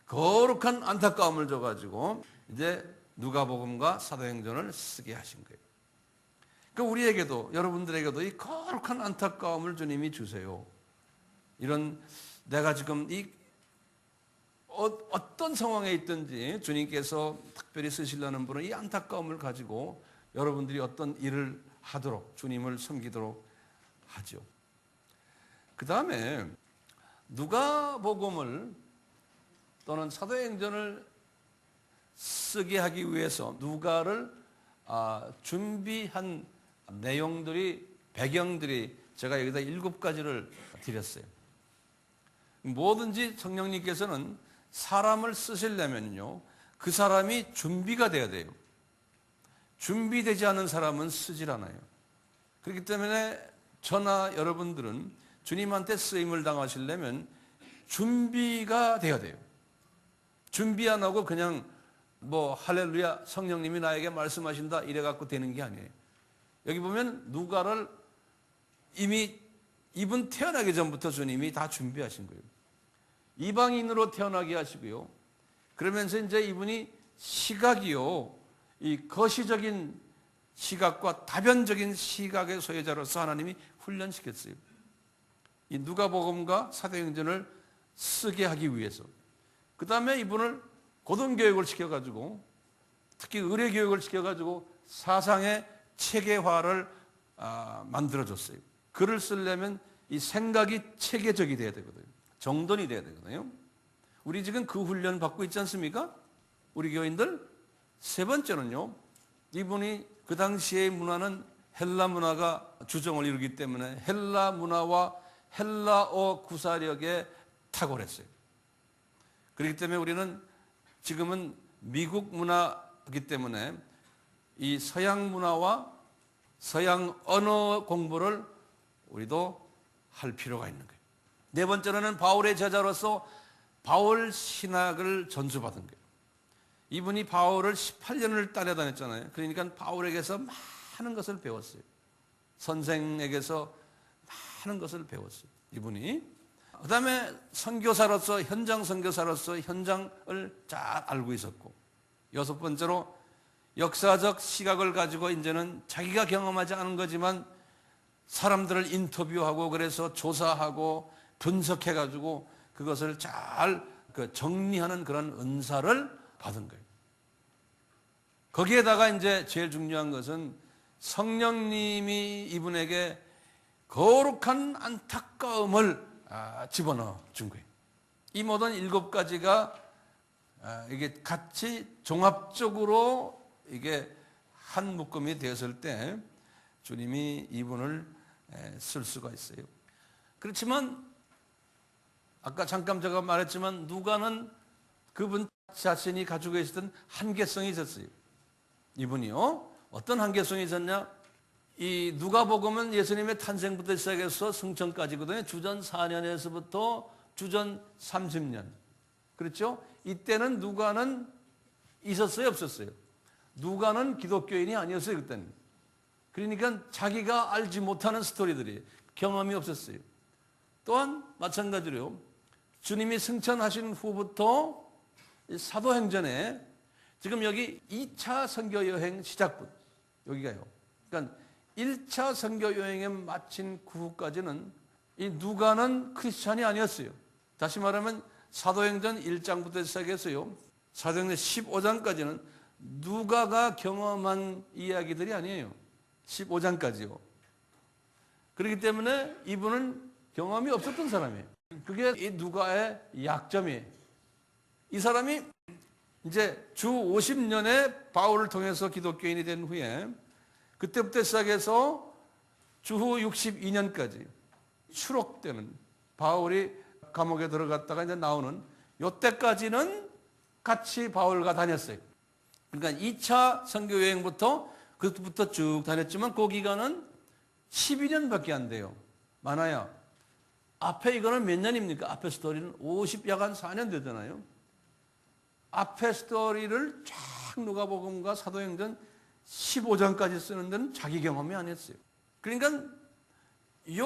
거룩한 안타까움을 줘가지고 이제 누가복음과 사도행전을 쓰게 하신 거예요. 그러니까 우리에게도, 여러분들에게도 이 거룩한 안타까움을 주님이 주세요. 이런, 내가 지금 어떤 상황에 있든지 주님께서 특별히 쓰시려는 분은 이 안타까움을 가지고 여러분들이 어떤 일을 하도록, 주님을 섬기도록 하죠. 그 다음에 누가복음을 또는 사도행전을 쓰게 하기 위해서 누가를 준비한 내용들이, 배경들이 제가 여기다 7가지를 드렸어요. 뭐든지 성령님께서는 사람을 쓰시려면요, 그 사람이 준비가 돼야 돼요. 준비되지 않은 사람은 쓰질 않아요. 그렇기 때문에 저나 여러분들은 주님한테 쓰임을 당하시려면 준비가 돼야 돼요. 준비 안 하고 그냥 할렐루야 성령님이 나에게 말씀하신다 이래 갖고 되는 게 아니에요. 여기 보면 누가를 이미 이분 태어나기 전부터 주님이 다 준비하신 거예요. 이방인으로 태어나게 하시고요. 그러면서 이제 이분이 시각이요, 이 거시적인 시각과 다변적인 시각의 소유자로서 하나님이 훈련시켰어요. 이 누가복음과 사도행전을 쓰게 하기 위해서. 그 다음에 이분을 고등교육을 시켜가지고, 특히 의례교육을 시켜가지고 사상의 체계화를 만들어줬어요. 글을 쓰려면 이 생각이 체계적이 돼야 되거든요. 정돈이 돼야 되거든요. 우리 지금 그 훈련 받고 있지 않습니까? 우리 교인들. 세 번째는요, 이분이 그 당시의 문화는 헬라 문화가 주종을 이루기 때문에 헬라 문화와 헬라어 구사력에 탁월했어요. 그렇기 때문에 우리는 지금은 미국 문화이기 때문에 이 서양 문화와 서양 언어 공부를 우리도 할 필요가 있는 거예요. 네 번째로는 바울의 제자로서 바울 신학을 전수받은 거예요. 이분이 바울을 18년을 따라다녔잖아요. 그러니까 바울에게서 많은 것을 배웠어요. 선생에게서 많은 것을 배웠어요. 이분이. 그 다음에 선교사로서, 현장 선교사로서 현장을 잘 알고 있었고, 여섯 번째로 역사적 시각을 가지고 이제는 자기가 경험하지 않은 거지만 사람들을 인터뷰하고 그래서 조사하고 분석해가지고 그것을 잘 정리하는 그런 은사를 받은 거예요. 거기에다가 이제 제일 중요한 것은 성령님이 이분에게 거룩한 안타까움을 집어넣어 준 거예요. 이 모든 7가지가 이게 같이 종합적으로 이게 한 묶음이 되었을 때 주님이 이분을 쓸 수가 있어요. 그렇지만 아까 잠깐 제가 말했지만 누가는 그분 자신이 가지고 있었던 한계성이 있었어요. 이분이요. 어떤 한계성이 있었냐? 이 누가복음은 예수님의 탄생부터 시작해서 승천까지거든요. 주전 4년에서부터 주전 30년. 그렇죠? 이때는 누가는 있었어요, 없었어요? 누가는 기독교인이 아니었어요, 그때는. 그러니까 자기가 알지 못하는 스토리들이 경험이 없었어요. 또한 마찬가지로 주님이 승천하신 후부터 사도행전에 지금 여기 2차 선교 여행 시작부터 여기가요. 그러니까 1차 선교 여행에 마친 그 후까지는 이 누가는 크리스찬이 아니었어요. 다시 말하면 사도행전 1장부터 시작해서요. 사도행전 15장까지는 누가가 경험한 이야기들이 아니에요. 15장까지요. 그렇기 때문에 이분은 경험이 없었던 사람이에요. 그게 이 누가의 약점이에요. 이 사람이 이제 주 50년에 바울을 통해서 기독교인이 된 후에 그때부터 시작해서 주후 62년까지 추록되는 바울이 감옥에 들어갔다가 이제 나오는 요때까지는 같이 바울과 다녔어요. 그러니까 2차 선교 여행부터 그때부터 쭉 다녔지만 그 기간은 12년밖에 안 돼요. 많아야. 앞에 이거는 몇 년입니까? 앞에 스토리는 약간 4년 되잖아요. 앞에 스토리를 쫙 누가복음과 사도행전 15장까지 쓰는 데는 자기 경험이 아니었어요. 그러니까 이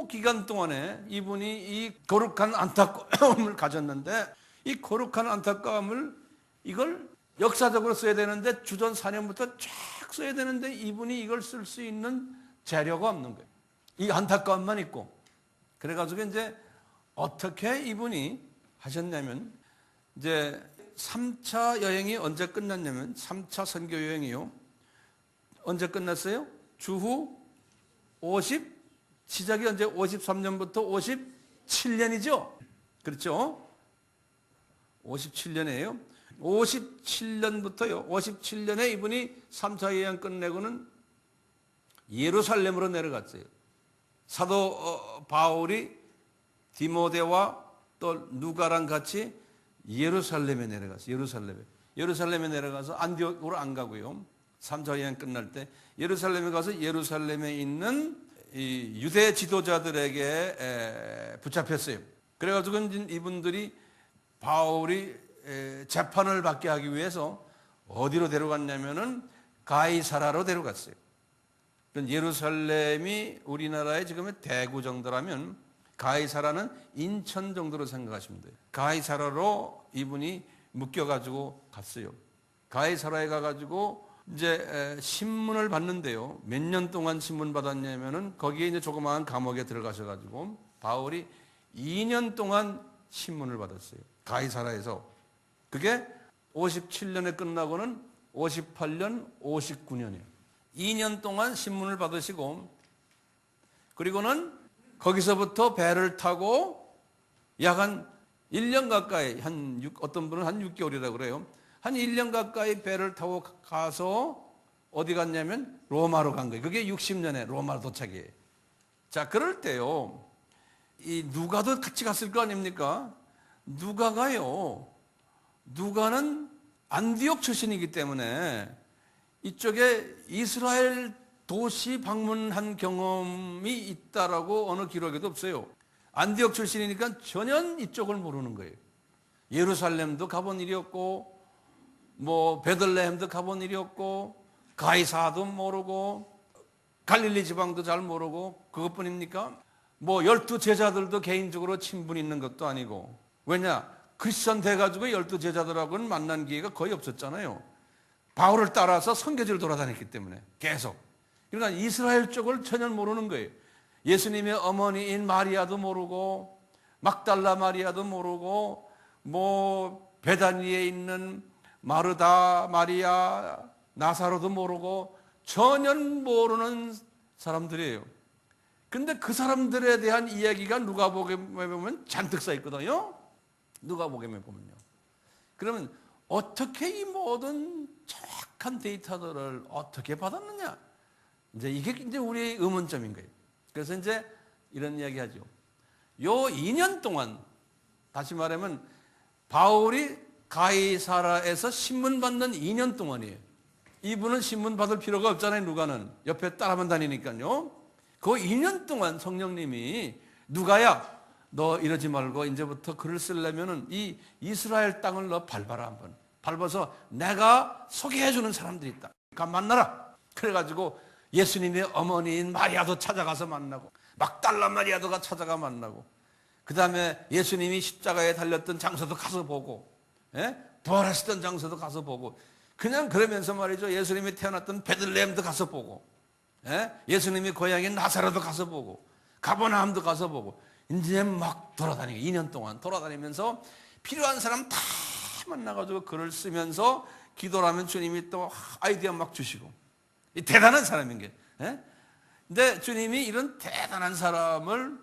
기간 동안에 이분이 이 거룩한 안타까움을 가졌는데 이 거룩한 안타까움을 이걸 역사적으로 써야 되는데 주전 4년부터 쫙 써야 되는데 이분이 이걸 쓸 수 있는 재료가 없는 거예요. 이 안타까움만 있고. 그래가지고 이제 어떻게 이분이 하셨냐면 이제 3차 여행이 언제 끝났냐면 3차 선교 여행이요. 언제 끝났어요? 주후 시작이 언제 53년부터 57년이죠? 그렇죠? 57년이에요. 57년부터요. 57년에 이분이 3차 여행 끝내고는 예루살렘으로 내려갔어요. 사도 바울이 디모데와 또 누가랑 같이 예루살렘에 내려갔어요. 예루살렘에 내려가서 안디옥으로 안 가고요. 3차 여행 끝날 때 예루살렘에 가서 예루살렘에 있는 이 유대 지도자들에게 붙잡혔어요. 그래가지고 이분들이 바울이 재판을 받게 하기 위해서 어디로 데려갔냐면은 가이사라로 데려갔어요. 예루살렘이 우리나라의 지금의 대구 정도라면 가이사라는 인천 정도로 생각하시면 돼요. 가이사라로 이분이 묶여가지고 갔어요. 가이사라에 가가지고 이제 신문을 받는데요. 몇 년 동안 신문 받았냐면은 거기에 이제 조그마한 감옥에 들어가셔가지고 바울이 2년 동안 신문을 받았어요. 가이사라에서. 그게 57년에 끝나고는 58년, 59년이에요. 2년 동안 신문을 받으시고 그리고는 거기서부터 배를 타고 약 한 1년 가까이 어떤 분은 한 6개월이라고 그래요. 한 1년 가까이 배를 타고 가서 어디 갔냐면 로마로 간 거예요. 그게 60년에 로마로 도착이에요. 자, 그럴 때요. 이 누가도 같이 갔을 거 아닙니까? 누가는 안디옥 출신이기 때문에 이쪽에 이스라엘 도시 방문한 경험이 있다라고 어느 기록에도 없어요. 안디옥 출신이니까 전혀 이쪽을 모르는 거예요. 예루살렘도 가본 일이 없고 뭐 베들레헴도 가본 일이 없고 가이사도 모르고 갈릴리 지방도 잘 모르고 그것뿐입니까? 뭐 12제자들도 개인적으로 친분 있는 것도 아니고 왜냐? 크리스천 돼가지고 12제자들하고는 만난 기회가 거의 없었잖아요. 바울을 따라서 선교지를 돌아다녔기 때문에 계속. 그러니까 이스라엘 쪽을 전혀 모르는 거예요. 예수님의 어머니인 마리아도 모르고 막달라 마리아도 모르고 뭐 베다니에 있는 마르다 마리아 나사로도 모르고 전혀 모르는 사람들이에요. 근데 그 사람들에 대한 이야기가 누가복음에 보면 잔뜩 써 있거든요. 누가복음에 보면요. 그러면 어떻게 이 모든 정확한 데이터들을 어떻게 받았느냐? 이게 이제 우리의 의문점인 거예요. 그래서 이제 이런 이야기 하죠. 요 2년 동안, 다시 말하면 바울이 가이사라에서 신문 받는 2년 동안이에요. 이분은 신문 받을 필요가 없잖아요. 누가는 옆에 따라만 다니니까요. 그 2년 동안 성령님이 누가야, 너 이러지 말고 이제부터 글을 쓰려면은 이 이스라엘 땅을 너 밟아라 한번. 밟아서 내가 소개해주는 사람들이 있다. 가 만나라. 그래가지고 예수님의 어머니인 마리아도 찾아가서 만나고, 막달라 마리아도가 찾아가 만나고, 그 다음에 예수님이 십자가에 달렸던 장소도 가서 보고, 부활하시던 장소도 가서 보고, 그냥 그러면서 말이죠. 예수님이 태어났던 베들레헴도 가서 보고, 예수님이 고향인 나사로도 가서 보고, 가버나움도 가서 보고, 이제 막 돌아다니고 2년 동안 돌아다니면서 필요한 사람 다 만나가지고 글을 쓰면서 기도를 하면 주님이 또 아이디어 막 주시고, 대단한 사람인 게. 근데 주님이 이런 대단한 사람을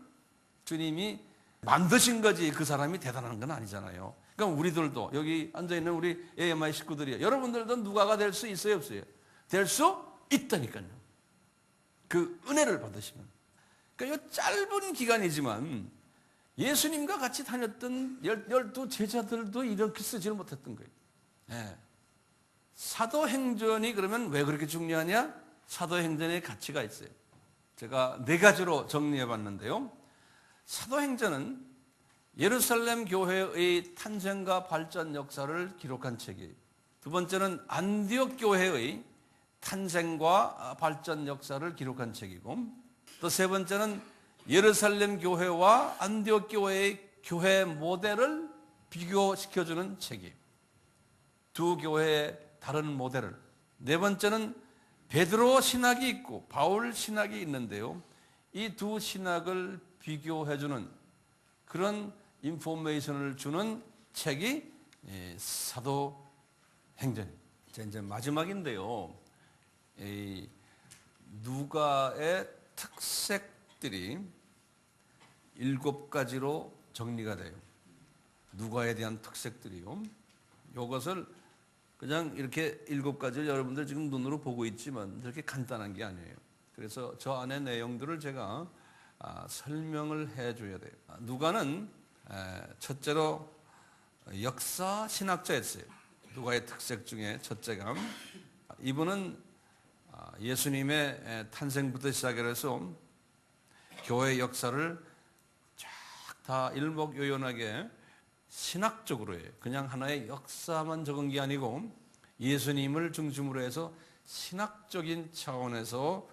주님이 만드신 거지 그 사람이 대단한 건 아니잖아요. 그러니까 우리들도 여기 앉아있는 우리 AMI 식구들이요. 여러분들도 누가가 될 수 있어요, 없어요? 될 수 있다니까요. 그 은혜를 받으시면. 그러니까 이 짧은 기간이지만 예수님과 같이 다녔던 12 제자들도 이렇게 쓰지를 못했던 거예요. 사도행전이 그러면 왜 그렇게 중요하냐? 사도행전의 가치가 있어요. 제가 4가지로 정리해 봤는데요. 사도행전은 예루살렘 교회의 탄생과 발전 역사를 기록한 책이에요. 두 번째는 안디옥 교회의 탄생과 발전 역사를 기록한 책이고, 또 세 번째는 예루살렘 교회와 안디옥 교회의 교회 모델을 비교시켜주는 책이에요. 두 교회의 다른 모델을. 네 번째는 베드로 신학이 있고 바울 신학이 있는데요. 이 두 신학을 비교해주는 그런 인포메이션을 주는 책이 사도행전입니다. 이제 마지막인데요. 누가의 특색들이 7가지로 정리가 돼요. 누가에 대한 특색들이요. 이것을 그냥 이렇게 7가지를 여러분들 지금 눈으로 보고 있지만 그렇게 간단한 게 아니에요. 그래서 저 안에 내용들을 제가 설명을 해줘야 돼요. 누가는 첫째로 역사 신학자였어요. 누가의 특색 중에 첫째가, 이분은 예수님의 탄생부터 시작해서 교회 역사를 쫙 다 일목요연하게 신학적으로 해요. 그냥 하나의 역사만 적은 게 아니고 예수님을 중심으로 해서 신학적인 차원에서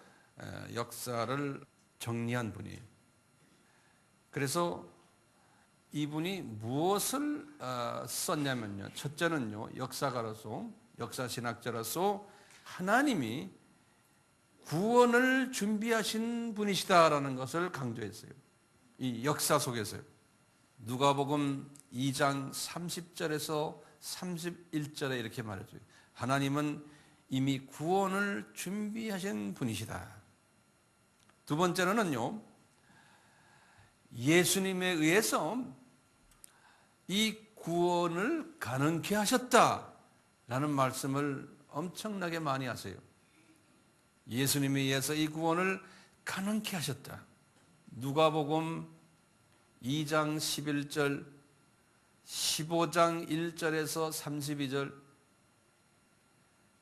역사를 정리한 분이에요. 그래서 이분이 무엇을 썼냐면요. 첫째는요, 역사가로서, 역사신학자로서 하나님이 구원을 준비하신 분이시다라는 것을 강조했어요. 이 역사 속에서요. 누가복음 2장 30절에서 31절에 이렇게 말해줘요. 하나님은 이미 구원을 준비하신 분이시다. 두 번째로는요, 예수님에 의해서 이 구원을 가능케 하셨다라는 말씀을 엄청나게 많이 하세요. 예수님에 의해서 이 구원을 가능케 하셨다. 누가복음 2장 11절, 15장 1절에서 32절,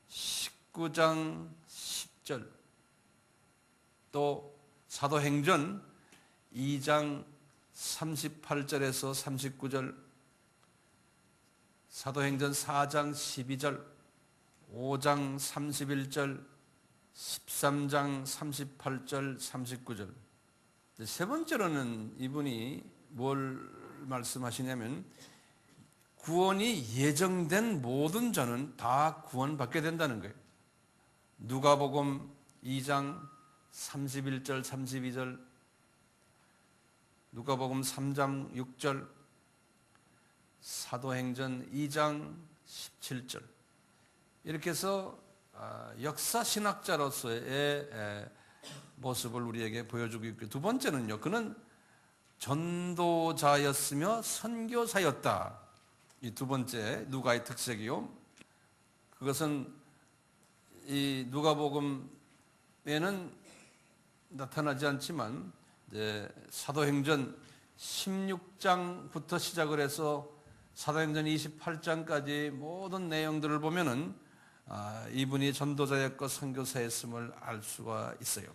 19장 10절, 또 사도행전 2장 38절에서 39절, 사도행전 4장 12절, 5장 31절, 13장 38절, 39절. 세 번째로는 이분이 뭘 말씀하시냐면 구원이 예정된 모든 자는 다 구원받게 된다는 거예요. 누가복음 2장 31절, 32절, 누가복음 3장 6절, 사도행전 2장 17절. 이렇게 해서 역사신학자로서의 모습을 우리에게 보여주고 있고, 두 번째는요, 그는 전도자였으며 선교사였다. 이 두 번째 누가의 특색이요. 그것은 이 누가복음에는 나타나지 않지만 이제 사도행전 16장부터 시작을 해서 사도행전 28장까지 모든 내용들을 보면은 이분이 전도자였고 선교사였음을 알 수가 있어요.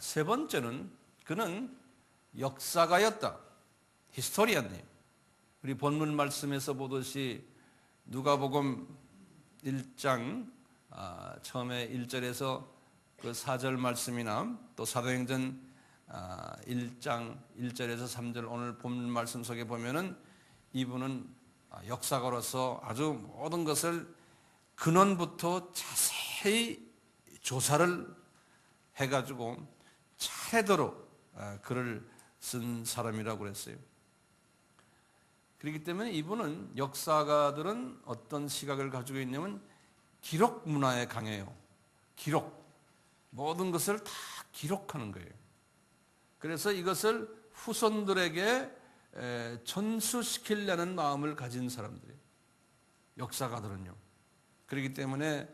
세 번째는 그는 역사가였다. 히스토리언이에요. 우리 본문 말씀에서 보듯이 누가복음 1장 처음에 1절에서 그 4절 말씀이나 또 사도행전 1장 1절에서 3절 오늘 본문 말씀 속에 보면은 이분은 역사가로서 아주 모든 것을 근원부터 자세히 조사를 해가지고 차례대로 글을 쓴 사람이라고 그랬어요. 그렇기 때문에 이분은 역사가들은 어떤 시각을 가지고 있냐면 기록 문화에 강해요. 기록. 모든 것을 다 기록하는 거예요. 그래서 이것을 후손들에게 전수시키려는 마음을 가진 사람들이에요. 역사가들은요. 그렇기 때문에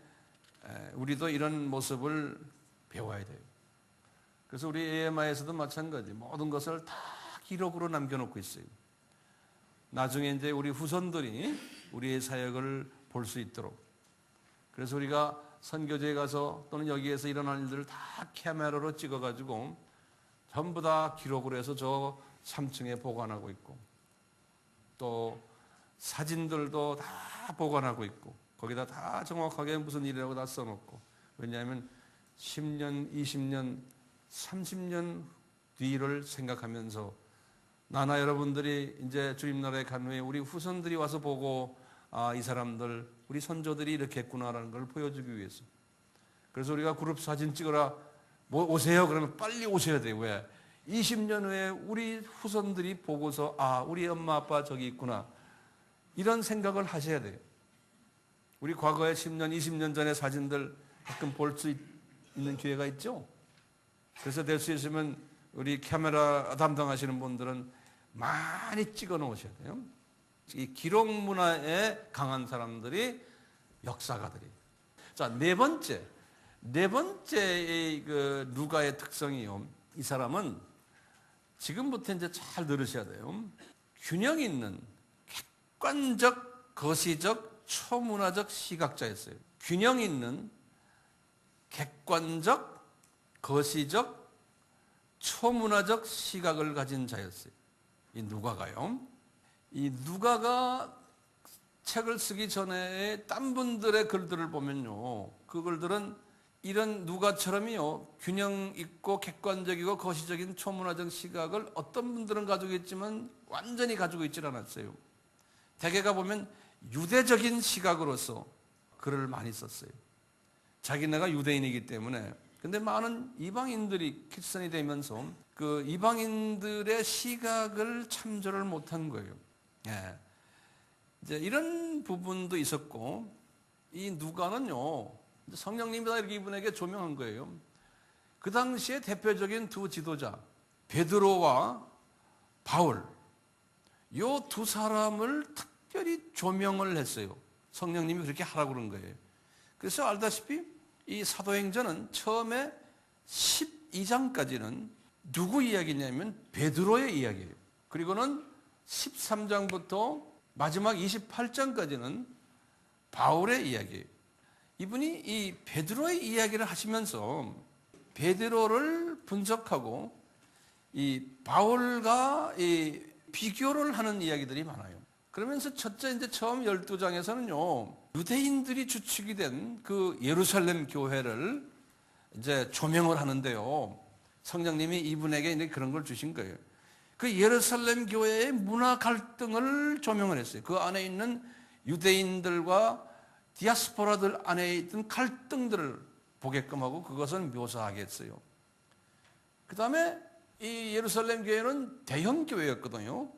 우리도 이런 모습을 배워야 돼요. 그래서 우리 AMI에서도 마찬가지 모든 것을 다 기록으로 남겨놓고 있어요. 나중에 이제 우리 후손들이 우리의 사역을 볼 수 있도록. 그래서 우리가 선교지에 가서 또는 여기에서 일어난 일들을 다 카메라로 찍어가지고 전부 다 기록으로 해서 저 3층에 보관하고 있고, 또 사진들도 다 보관하고 있고, 거기다 다 정확하게 무슨 일이라고 다 써놓고. 왜냐하면 10년, 20년, 30년 뒤를 생각하면서 나나 여러분들이 이제 주님 나라에 간 후에 우리 후손들이 와서 보고 이 사람들, 우리 선조들이 이렇게 했구나라는 걸 보여주기 위해서. 그래서 우리가 그룹 사진 찍어라, 뭐 오세요 그러면 빨리 오셔야 돼요. 왜? 20년 후에 우리 후손들이 보고서 우리 엄마 아빠 저기 있구나, 이런 생각을 하셔야 돼요. 우리 과거에 10년, 20년 전의 사진들 가끔 볼 수 있는 기회가 있죠. 그래서 될 수 있으면 우리 카메라 담당하시는 분들은 많이 찍어 놓으셔야 돼요. 이 기록 문화에 강한 사람들이 역사가들이. 자, 네 번째 그 누가의 특성이요. 이 사람은 지금부터 이제 잘 들으셔야 돼요. 균형 있는 객관적, 거시적, 초문화적 시각자였어요. 균형 있는 객관적, 거시적, 초문화적 시각을 가진 자였어요. 이 누가가요. 이 누가가 책을 쓰기 전에 딴 분들의 글들을 보면요, 그 글들은 이런 누가처럼이요, 균형 있고 객관적이고 거시적인 초문화적 시각을 어떤 분들은 가지고 있지만 완전히 가지고 있질 않았어요. 대개가 보면 유대적인 시각으로서 글을 많이 썼어요. 자기네가 유대인이기 때문에. 근데 많은 이방인들이 크리스천이 되면서 그 이방인들의 시각을 참조를 못한 거예요. 예. 이제 이런 부분도 있었고, 이 누가는요, 성령님이 다 이렇게 이분에게 조명한 거예요. 그 당시에 대표적인 두 지도자, 베드로와 바울, 요 두 사람을 특별히 조명을 했어요. 성령님이 그렇게 하라고 그런 거예요. 그래서 알다시피 이 사도행전은 처음에 12장까지는 누구 이야기냐면 베드로의 이야기예요. 그리고는 13장부터 마지막 28장까지는 바울의 이야기예요. 이분이 이 베드로의 이야기를 하시면서 베드로를 분석하고 이 바울과 이 비교를 하는 이야기들이 많아요. 그러면서 첫째 이제 처음 12장에서는요, 유대인들이 주축이 된 그 예루살렘 교회를 이제 조명을 하는데요. 성령님이 이분에게 이제 그런 걸 주신 거예요. 그 예루살렘 교회의 문화 갈등을 조명을 했어요. 그 안에 있는 유대인들과 디아스포라들 안에 있던 갈등들을 보게끔 하고 그것을 묘사하겠어요. 그 다음에 이 예루살렘 교회는 대형 교회였거든요.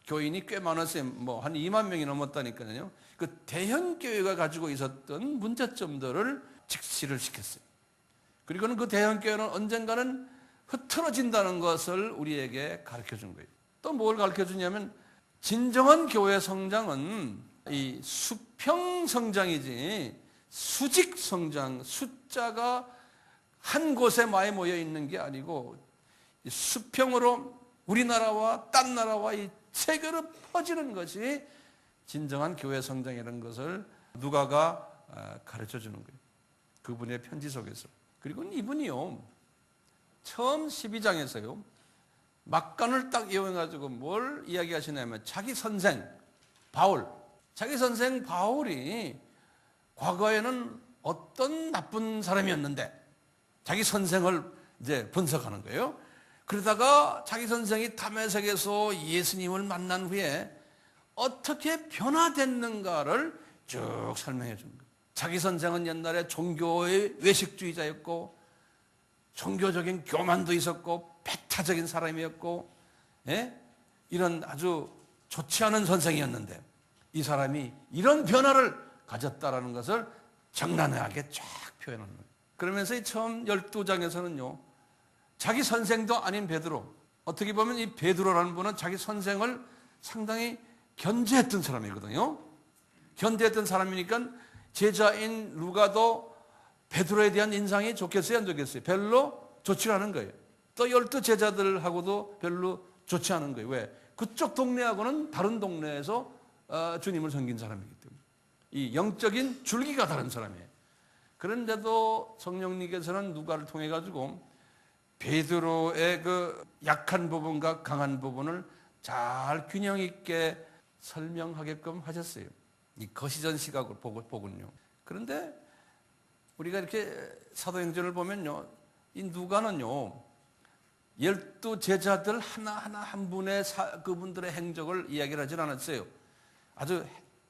교인이 꽤 많았어요. 뭐 한 2만 명이 넘었다니까요. 그 대형 교회가 가지고 있었던 문제점들을 직시를 시켰어요. 그리고는 그 대형교회는 언젠가는 흐트러진다는 것을 우리에게 가르쳐 준 거예요. 또 뭘 가르쳐 주냐면 진정한 교회 성장은 이 수평 성장이지 수직 성장, 숫자가 한 곳에 많이 모여 있는 게 아니고 수평으로 우리나라와 딴 나라와 이 세계로 퍼지는 것이 진정한 교회 성장이라는 것을 누가가 가르쳐 주는 거예요. 그분의 편지 속에서. 그리고 이분이요, 처음 12장에서요 막간을 딱 이용해가지고 뭘 이야기하시냐면 자기 선생 바울이 과거에는 어떤 나쁜 사람이었는데 자기 선생을 이제 분석하는 거예요. 그러다가 자기 선생이 다메섹에서 예수님을 만난 후에 어떻게 변화됐는가를 쭉 설명해 준 거예요. 자기 선생은 옛날에 종교의 외식주의자였고 종교적인 교만도 있었고 배타적인 사람이었고, 이런 아주 좋지 않은 선생이었는데 이 사람이 이런 변화를 가졌다라는 것을 적나라하게 쫙 표현하는 거예요. 그러면서 이 처음 12장에서는요 자기 선생도 아닌 베드로, 어떻게 보면 이 베드로라는 분은 자기 선생을 상당히 견제했던 사람이거든요. 견제했던 사람이니까 제자인 루가도 베드로에 대한 인상이 좋겠어요, 안 좋겠어요? 별로 좋지 않은 거예요. 또 12 제자들하고도 별로 좋지 않은 거예요. 왜? 그쪽 동네하고는 다른 동네에서 주님을 섬긴 사람이기 때문에 이 영적인 줄기가 다른 사람이에요. 그런데도 성령님께서는 누가를 통해 가지고 베드로의 그 약한 부분과 강한 부분을 잘 균형 있게 설명하게끔 하셨어요. 이 거시전 시각을 보군요. 그런데 우리가 이렇게 사도행전을 보면요, 이 누가는요 12 제자들 하나하나 한 분의 그분들의 행적을 이야기를 하진 않았어요. 아주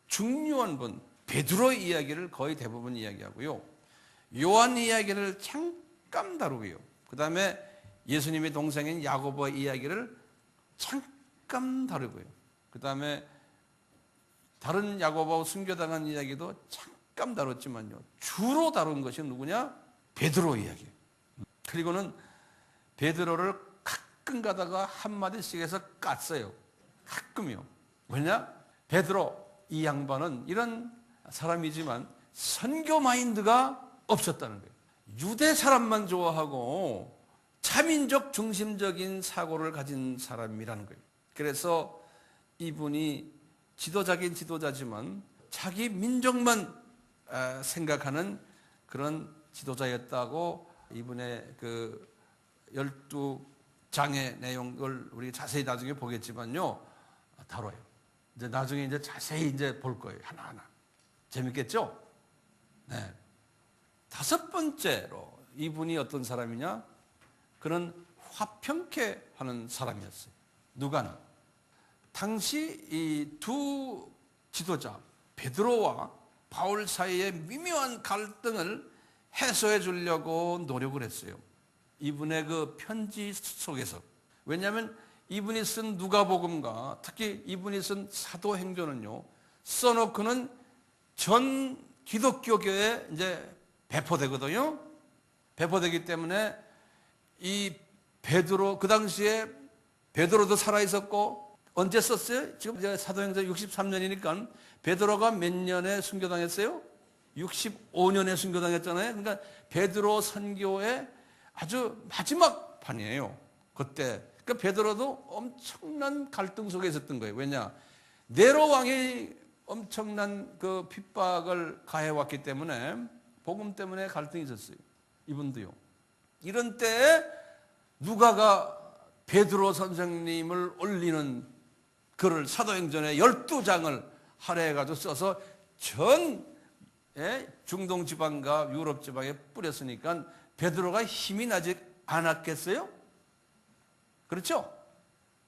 중요한 분 베드로의 이야기를 거의 대부분 이야기하고요, 요한 이야기를 잠깐 다루고요, 그 다음에 예수님의 동생인 야고보의 이야기를 잠깐 다루고요, 그 다음에 다른 야고보하고 순교당한 이야기도 잠깐 다뤘지만요 주로 다룬 것이 누구냐? 베드로 이야기. 그리고는 베드로를 가끔 가다가 한마디씩 해서 깠어요. 가끔요. 왜냐? 베드로 이 양반은 이런 사람이지만 선교 마인드가 없었다는 거예요. 유대 사람만 좋아하고 차민족 중심적인 사고를 가진 사람이라는 거예요. 그래서 이분이 지도자긴 지도자지만 자기 민족만 생각하는 그런 지도자였다고 이분의 그 12장의 내용을 우리 자세히 나중에 보겠지만요 다뤄요. 이제 나중에 이제 자세히 이제 볼 거예요. 하나하나. 재밌겠죠? 네. 5번째로 이분이 어떤 사람이냐? 그는 화평케 하는 사람이었어요. 누가는 당시 이 두 지도자 베드로와 바울 사이의 미묘한 갈등을 해소해 주려고 노력을 했어요. 이분의 그 편지 속에서. 왜냐하면 이분이 쓴 누가복음과 특히 이분이 쓴 사도행전은요 써놓고는 전 기독교교에 이제 배포되거든요. 배포되기 때문에 이 베드로, 그 당시에 베드로도 살아있었고, 언제 썼어요? 지금 이제 사도행전 63년이니까 베드로가 몇 년에 순교당했어요? 65년에 순교당했잖아요. 그러니까 베드로 선교의 아주 마지막 판이에요. 그때. 그러니까 베드로도 엄청난 갈등 속에 있었던 거예요. 왜냐? 네로 왕이 엄청난 그 핍박을 가해왔기 때문에 복음 때문에 갈등이 있었어요. 이분도요. 이런 때에 누가가 베드로 선생님을 올리는 글을 사도행전에 12장을 할애해가지고 써서 전 중동 지방과 유럽 지방에 뿌렸으니까 베드로가 힘이 나지 않았겠어요? 그렇죠?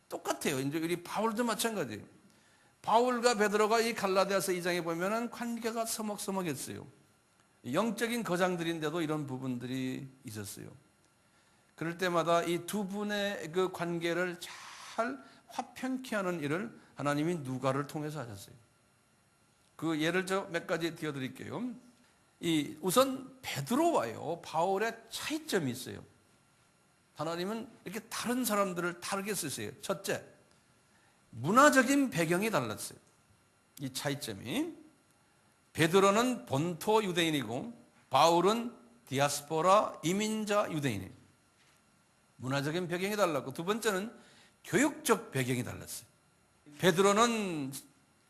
똑같아요. 이제 우리 바울도 마찬가지예요. 바울과 베드로가 이 갈라디아서 2장에 보면은 관계가 서먹서먹했어요. 영적인 거장들인데도 이런 부분들이 있었어요. 그럴 때마다 이 두 분의 그 관계를 잘 화평케 하는 일을 하나님이 누가를 통해서 하셨어요. 그 예를 몇 가지 띄워드릴게요. 우선 베드로와요 바울의 차이점이 있어요. 하나님은 이렇게 다른 사람들을 다르게 쓰세요. 첫째, 문화적인 배경이 달랐어요. 이 차이점이. 베드로는 본토 유대인이고 바울은 디아스포라 이민자 유대인이에요. 문화적인 배경이 달랐고, 두 번째는 교육적 배경이 달랐어요. 베드로는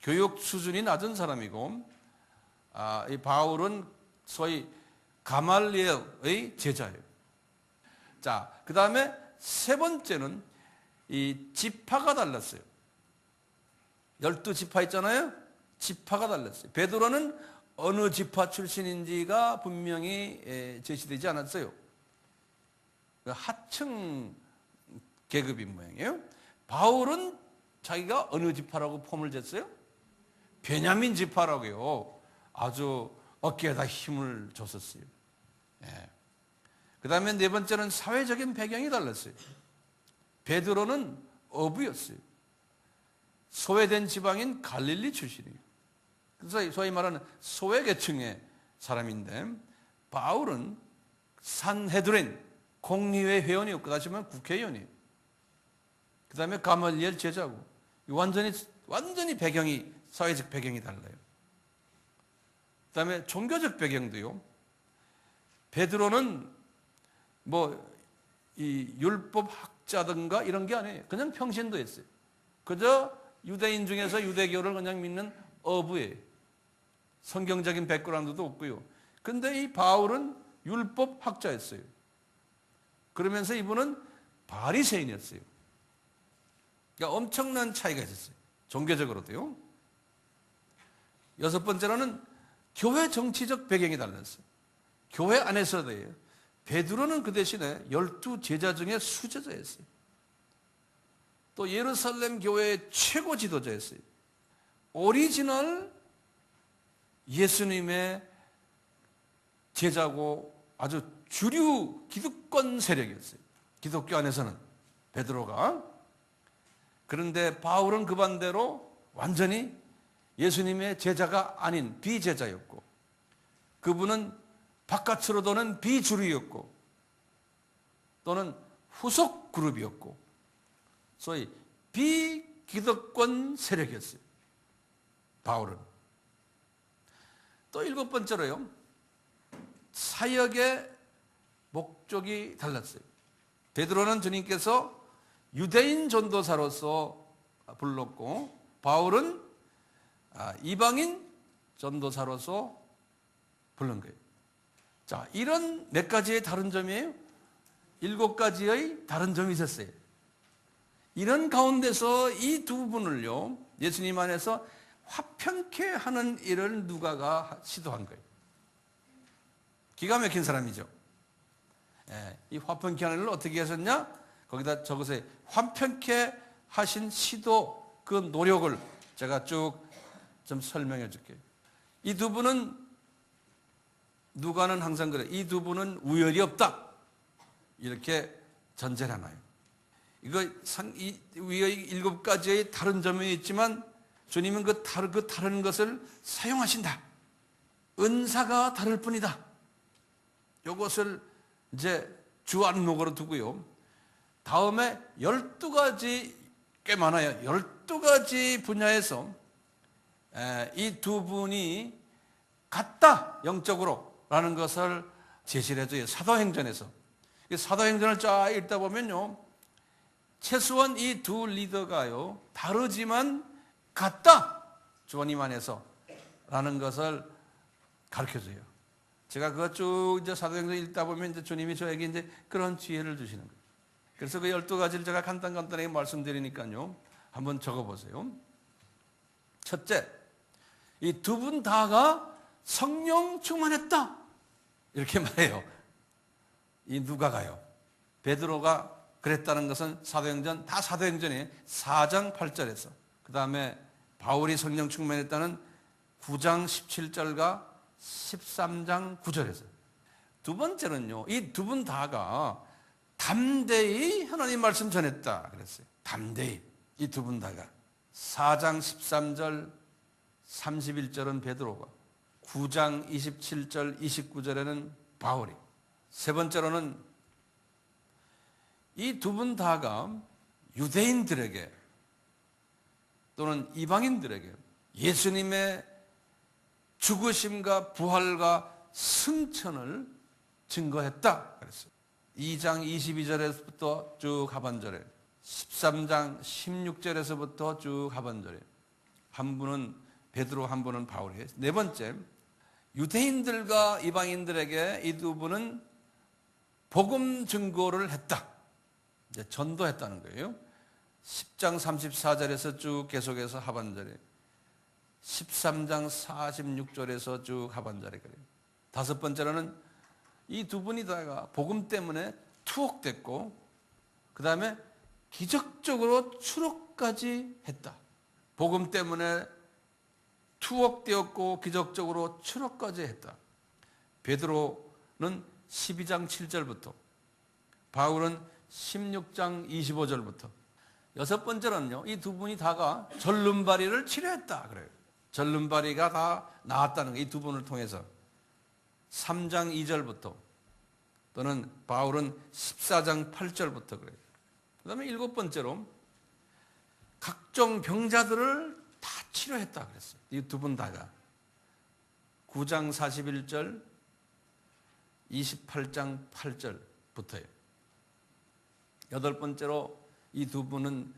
교육 수준이 낮은 사람이고, 이 바울은 소위 가말리엘의 제자예요. 자, 그 다음에 세 번째는 이 지파가 달랐어요. 12지파 있잖아요. 지파가 달랐어요. 베드로는 어느 지파 출신인지가 분명히 제시되지 않았어요. 하층 계급인 모양이에요. 바울은 자기가 어느 지파라고 폼을 쟀어요? 베냐민 지파라고요. 아주 어깨에다 힘을 줬었어요. 예. 그 다음에 네 번째는 사회적인 배경이 달랐어요. 베드로는 어부였어요. 소외된 지방인 갈릴리 출신이에요. 그래서 소위 말하는 소외계층의 사람인데, 바울은 산헤드린 공의회 회원이었고, 다시 말하면 국회의원이에요. 그 다음에 가말리엘 제자고, 완전히 배경이, 사회적 배경이 달라요. 그 다음에 종교적 배경도요. 베드로는 이 율법 학자든가 이런 게 아니에요. 그냥 평신도였어요. 그저 유대인 중에서 유대교를 그냥 믿는 어부예요. 성경적인 백그라운드도 없고요. 근데 이 바울은 율법 학자였어요. 그러면서 이분은 바리새인이었어요. 그러니까 엄청난 차이가 있었어요. 종교적으로도요. 여섯 번째로는 교회 정치적 배경이 달랐어요. 교회 안에서도요. 베드로는 그 대신에 12 제자 중에 수제자였어요. 또 예루살렘 교회의 최고 지도자였어요. 오리지널 예수님의 제자고 아주 주류 기득권 세력이었어요. 기독교 안에서는 베드로가. 그런데 바울은 그 반대로 완전히 예수님의 제자가 아닌 비제자였고, 그분은 바깥으로도는 비주류였고 또는 후속 그룹이었고, 소위 비기득권 세력이었어요. 바울은. 또 일곱 번째로요, 사역의 목적이 달랐어요. 베드로는 주님께서 유대인 전도사로서 불렀고, 바울은 이방인 전도사로서 부른 거예요. 자, 이런 몇 가지의 다른 점이에요? 7가지의 다른 점이 있었어요. 이런 가운데서 이 두 분을요, 예수님 안에서 화평케 하는 일을 누가가 시도한 거예요. 기가 막힌 사람이죠. 예, 이 화평케 하는 일을 어떻게 하셨냐? 거기다 적으세요. 화평케 하신 시도, 그 노력을 제가 쭉 좀 설명해 줄게요. 이 두 분은, 누가는 항상 그래. 이 두 분은 우열이 없다. 이렇게 전제를 해놔요. 이 위의 7가지의 다른 점이 있지만 주님은 그 다른 것을 사용하신다. 은사가 다를 뿐이다. 이것을 이제 주 안목으로 두고요. 다음에 12가지, 꽤 많아요. 12가지 분야에서 이 두 분이 같다, 영적으로 라는 것을 제시를 해줘요. 사도행전에서. 사도행전을 쫙 읽다 보면요, 최소한 이 두 리더가요, 다르지만 같다, 주님 안에서 라는 것을 가르쳐줘요. 제가 그거 쭉 이제 사도행전 읽다 보면 이제 주님이 저에게 이제 그런 지혜를 주시는 거예요. 그래서 그 12가지를 제가 간단하게 말씀드리니까요, 한번 적어보세요. 첫째, 이 두 분 다가 성령 충만했다, 이렇게 말해요. 이 누가가요. 베드로가 그랬다는 것은 사도행전, 다 사도행전에 4장 8절에서, 그 다음에 바울이 성령 충만했다는 9장 17절과 13장 9절에서. 두 번째는요, 이 두 분 다가 담대히 하나님 말씀 전했다 그랬어요. 담대히. 이 두 분 다가 4장 13절 31절은 베드로가, 9장 27절 29절에는 바울이, 세 번째로는 이 두 분 다가 유대인들에게 또는 이방인들에게 예수님의 죽으심과 부활과 승천을 증거했다 그랬어요. 2장 22절에서부터 쭉 하반절에, 13장 16절에서부터 쭉 하반절에, 한 분은 베드로, 한 분은 바울이에요. 네 번째, 유대인들과 이방인들에게 이 두 분은 복음 증거를 했다. 이제 전도했다는 거예요. 10장 34절에서 쭉 계속해서 하반절에, 13장 46절에서 쭉 하반절에 그래요. 다섯 번째로는 이 두 분이 다가 복음 때문에 투옥됐고, 그 다음에 기적적으로 추록까지 했다. 복음 때문에 투옥되었고 기적적으로 추록까지 했다. 베드로는 12장 7절부터, 바울은 16장 25절부터. 여섯 번째로는요, 이 두 분이 다가 절름발이를 치료했다 그래요. 절름발이가 다 나았다는 거예요. 이 두 분을 통해서. 3장 2절부터, 또는 바울은 14장 8절부터 그래요. 그 다음에 일곱 번째로 각종 병자들을 다 치료했다 그랬어요. 이 두 분 다가. 9장 41절, 28장 8절부터요. 여덟 번째로 이 두 분은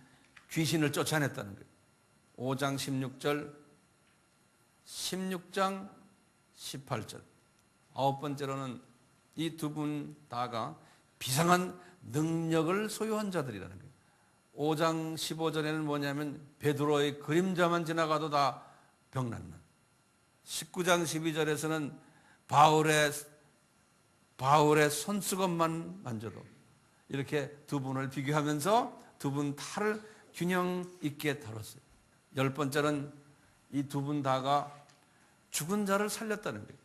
귀신을 쫓아냈다는 거예요. 5장 16절, 16장 18절. 아홉 번째로는 이 두 분 다가 비상한 능력을 소유한 자들이라는 거예요. 5장 15절에는 뭐냐면 베드로의 그림자만 지나가도 다 병났는. 19장 12절에서는 바울의 손수건만 만져도, 이렇게 두 분을 비교하면서 두 분 다를 균형 있게 다뤘어요. 열 번째는 이 두 분 다가 죽은 자를 살렸다는 거예요.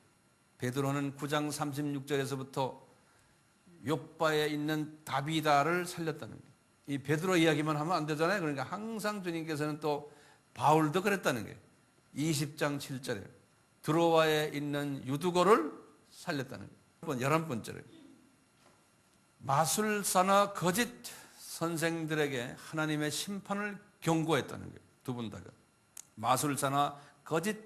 베드로는 9장 36절에서부터 욥바에 있는 다비다를 살렸다는 거예요. 이 베드로 이야기만 하면 안 되잖아요. 그러니까 항상 주님께서는 또 바울도 그랬다는 거예요. 20장 7절에 드로아에 있는 유두고를 살렸다는 거예요. 11번째로 마술사나 거짓 선생들에게 하나님의 심판을 경고했다는 거예요. 두 분 다가 마술사나 거짓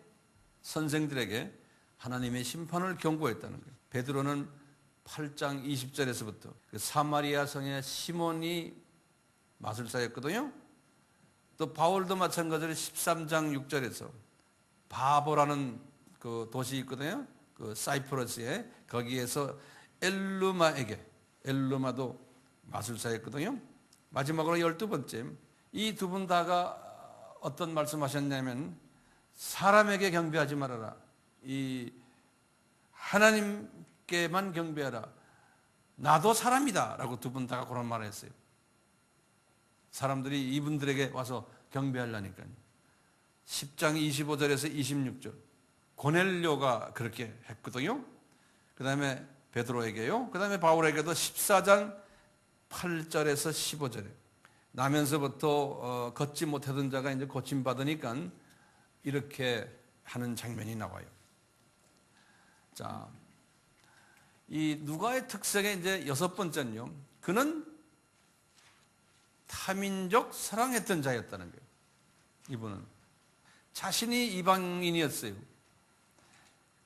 선생들에게 하나님의 심판을 경고했다는 거예요. 베드로는 8장 20절에서부터 사마리아 성의 시몬이 마술사였거든요. 또 바울도 마찬가지로 13장 6절에서 바보라는 그 도시 있거든요. 그 사이프러스에, 거기에서 엘루마도 마술사였거든요. 마지막으로 12번째, 이 두 분 다가 어떤 말씀하셨냐면 사람에게 경배하지 말아라. 이 하나님께만 경배하라. 나도 사람이다 라고 두 분 다가 그런 말을 했어요. 사람들이 이분들에게 와서 경배하려니까요. 10장 25절에서 26절 고넬료가 그렇게 했거든요. 그 다음에 베드로에게요. 그 다음에 바울에게도 14장 8절에서 15절에 나면서부터 걷지 못하던 자가 이제 고침받으니까 이렇게 하는 장면이 나와요. 자, 이 누가의 특성의 이제 여섯 번째는요, 그는 타민족 사랑했던 자였다는 거예요. 이분은 자신이 이방인이었어요.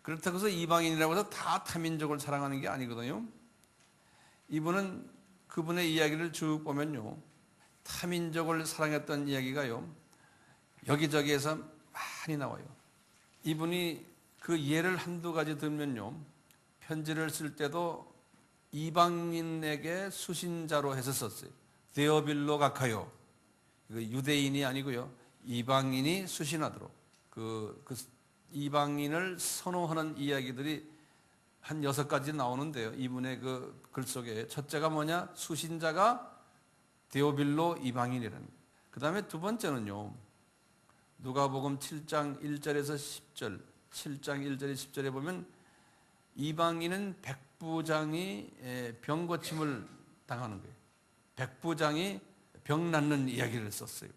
그렇다고 해서 이방인이라고 해서 다 타민족을 사랑하는 게 아니거든요. 이분은 그분의 이야기를 쭉 보면요, 타민족을 사랑했던 이야기가요 여기저기에서 많이 나와요. 이분이 그 예를 한두 가지 들면요, 편지를 쓸 때도 이방인에게 수신자로 해서 썼어요. 데오빌로 가카요. 유대인이 아니고요, 이방인이 수신하도록 그 이방인을 선호하는 이야기들이 한 6가지 나오는데요. 이분의 그 글 속에 첫째가 뭐냐? 수신자가 데오빌로 이방인이라는 거예요. 그 다음에 두 번째는요, 누가복음 7장 1절에서 10절, 7장 1절에 10절에 보면 이방인은 백부장이 병 고침을 당하는 거예요. 백부장이 병 낫는 이야기를 썼어요.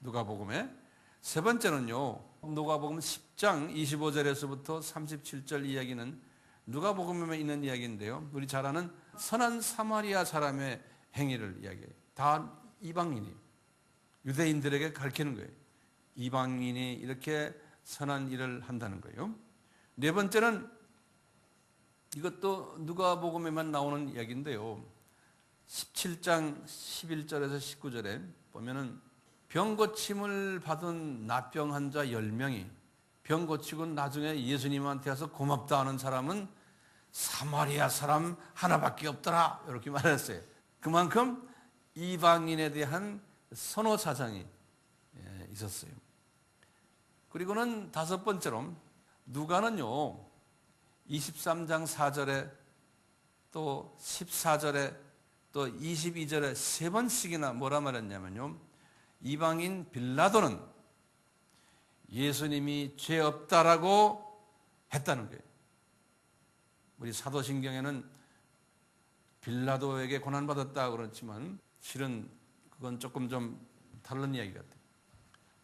누가복음에. 세 번째는요, 누가복음 10장 25절에서부터 37절 이야기는 누가복음에 있는 이야기인데요. 우리 잘 아는 선한 사마리아 사람의 행위를 이야기해요. 다 이방인이 유대인들에게 가르치는 거예요. 이방인이 이렇게 선한 일을 한다는 거예요. 네 번째는 이것도 누가복음에만 나오는 이야기인데요. 17장 11절에서 19절에 보면은 병 고침을 받은 납병 환자 10명이 병 고치고 나중에 예수님한테 와서 고맙다 하는 사람은 사마리아 사람 하나밖에 없더라 이렇게 말했어요. 그만큼 이방인에 대한 선호 사상이 있었어요. 그리고는 다섯 번째로 누가는요 23장 4절에 또 14절에 또 22절에 세 번씩이나 뭐라 말했냐면요, 이방인 빌라도는 예수님이 죄 없다라고 했다는 거예요. 우리 사도신경에는 빌라도에게 고난받았다 그렇지만 실은 그건 조금 좀 다른 이야기 같아요.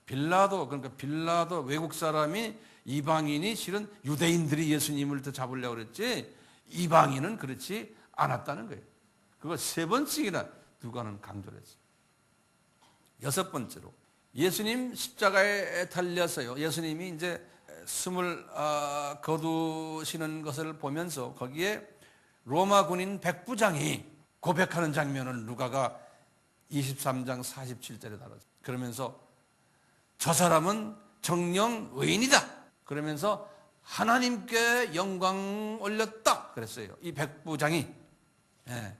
빌라도, 그러니까 빌라도 외국 사람이, 이방인이 실은 유대인들이 예수님을 더 잡으려고 그랬지 이방인은 그렇지 않았다는 거예요. 그걸 세 번씩이나 누가는 강조를 했어요. 여섯 번째로 예수님 십자가에 달려서요, 예수님이 이제 숨을 거두시는 것을 보면서 거기에 로마 군인 백부장이 고백하는 장면을 누가가 23장 47절에 달았어요. 그러면서 저 사람은 정령 의인이다. 그러면서 하나님께 영광 올렸다 그랬어요. 이 백부장이. 예.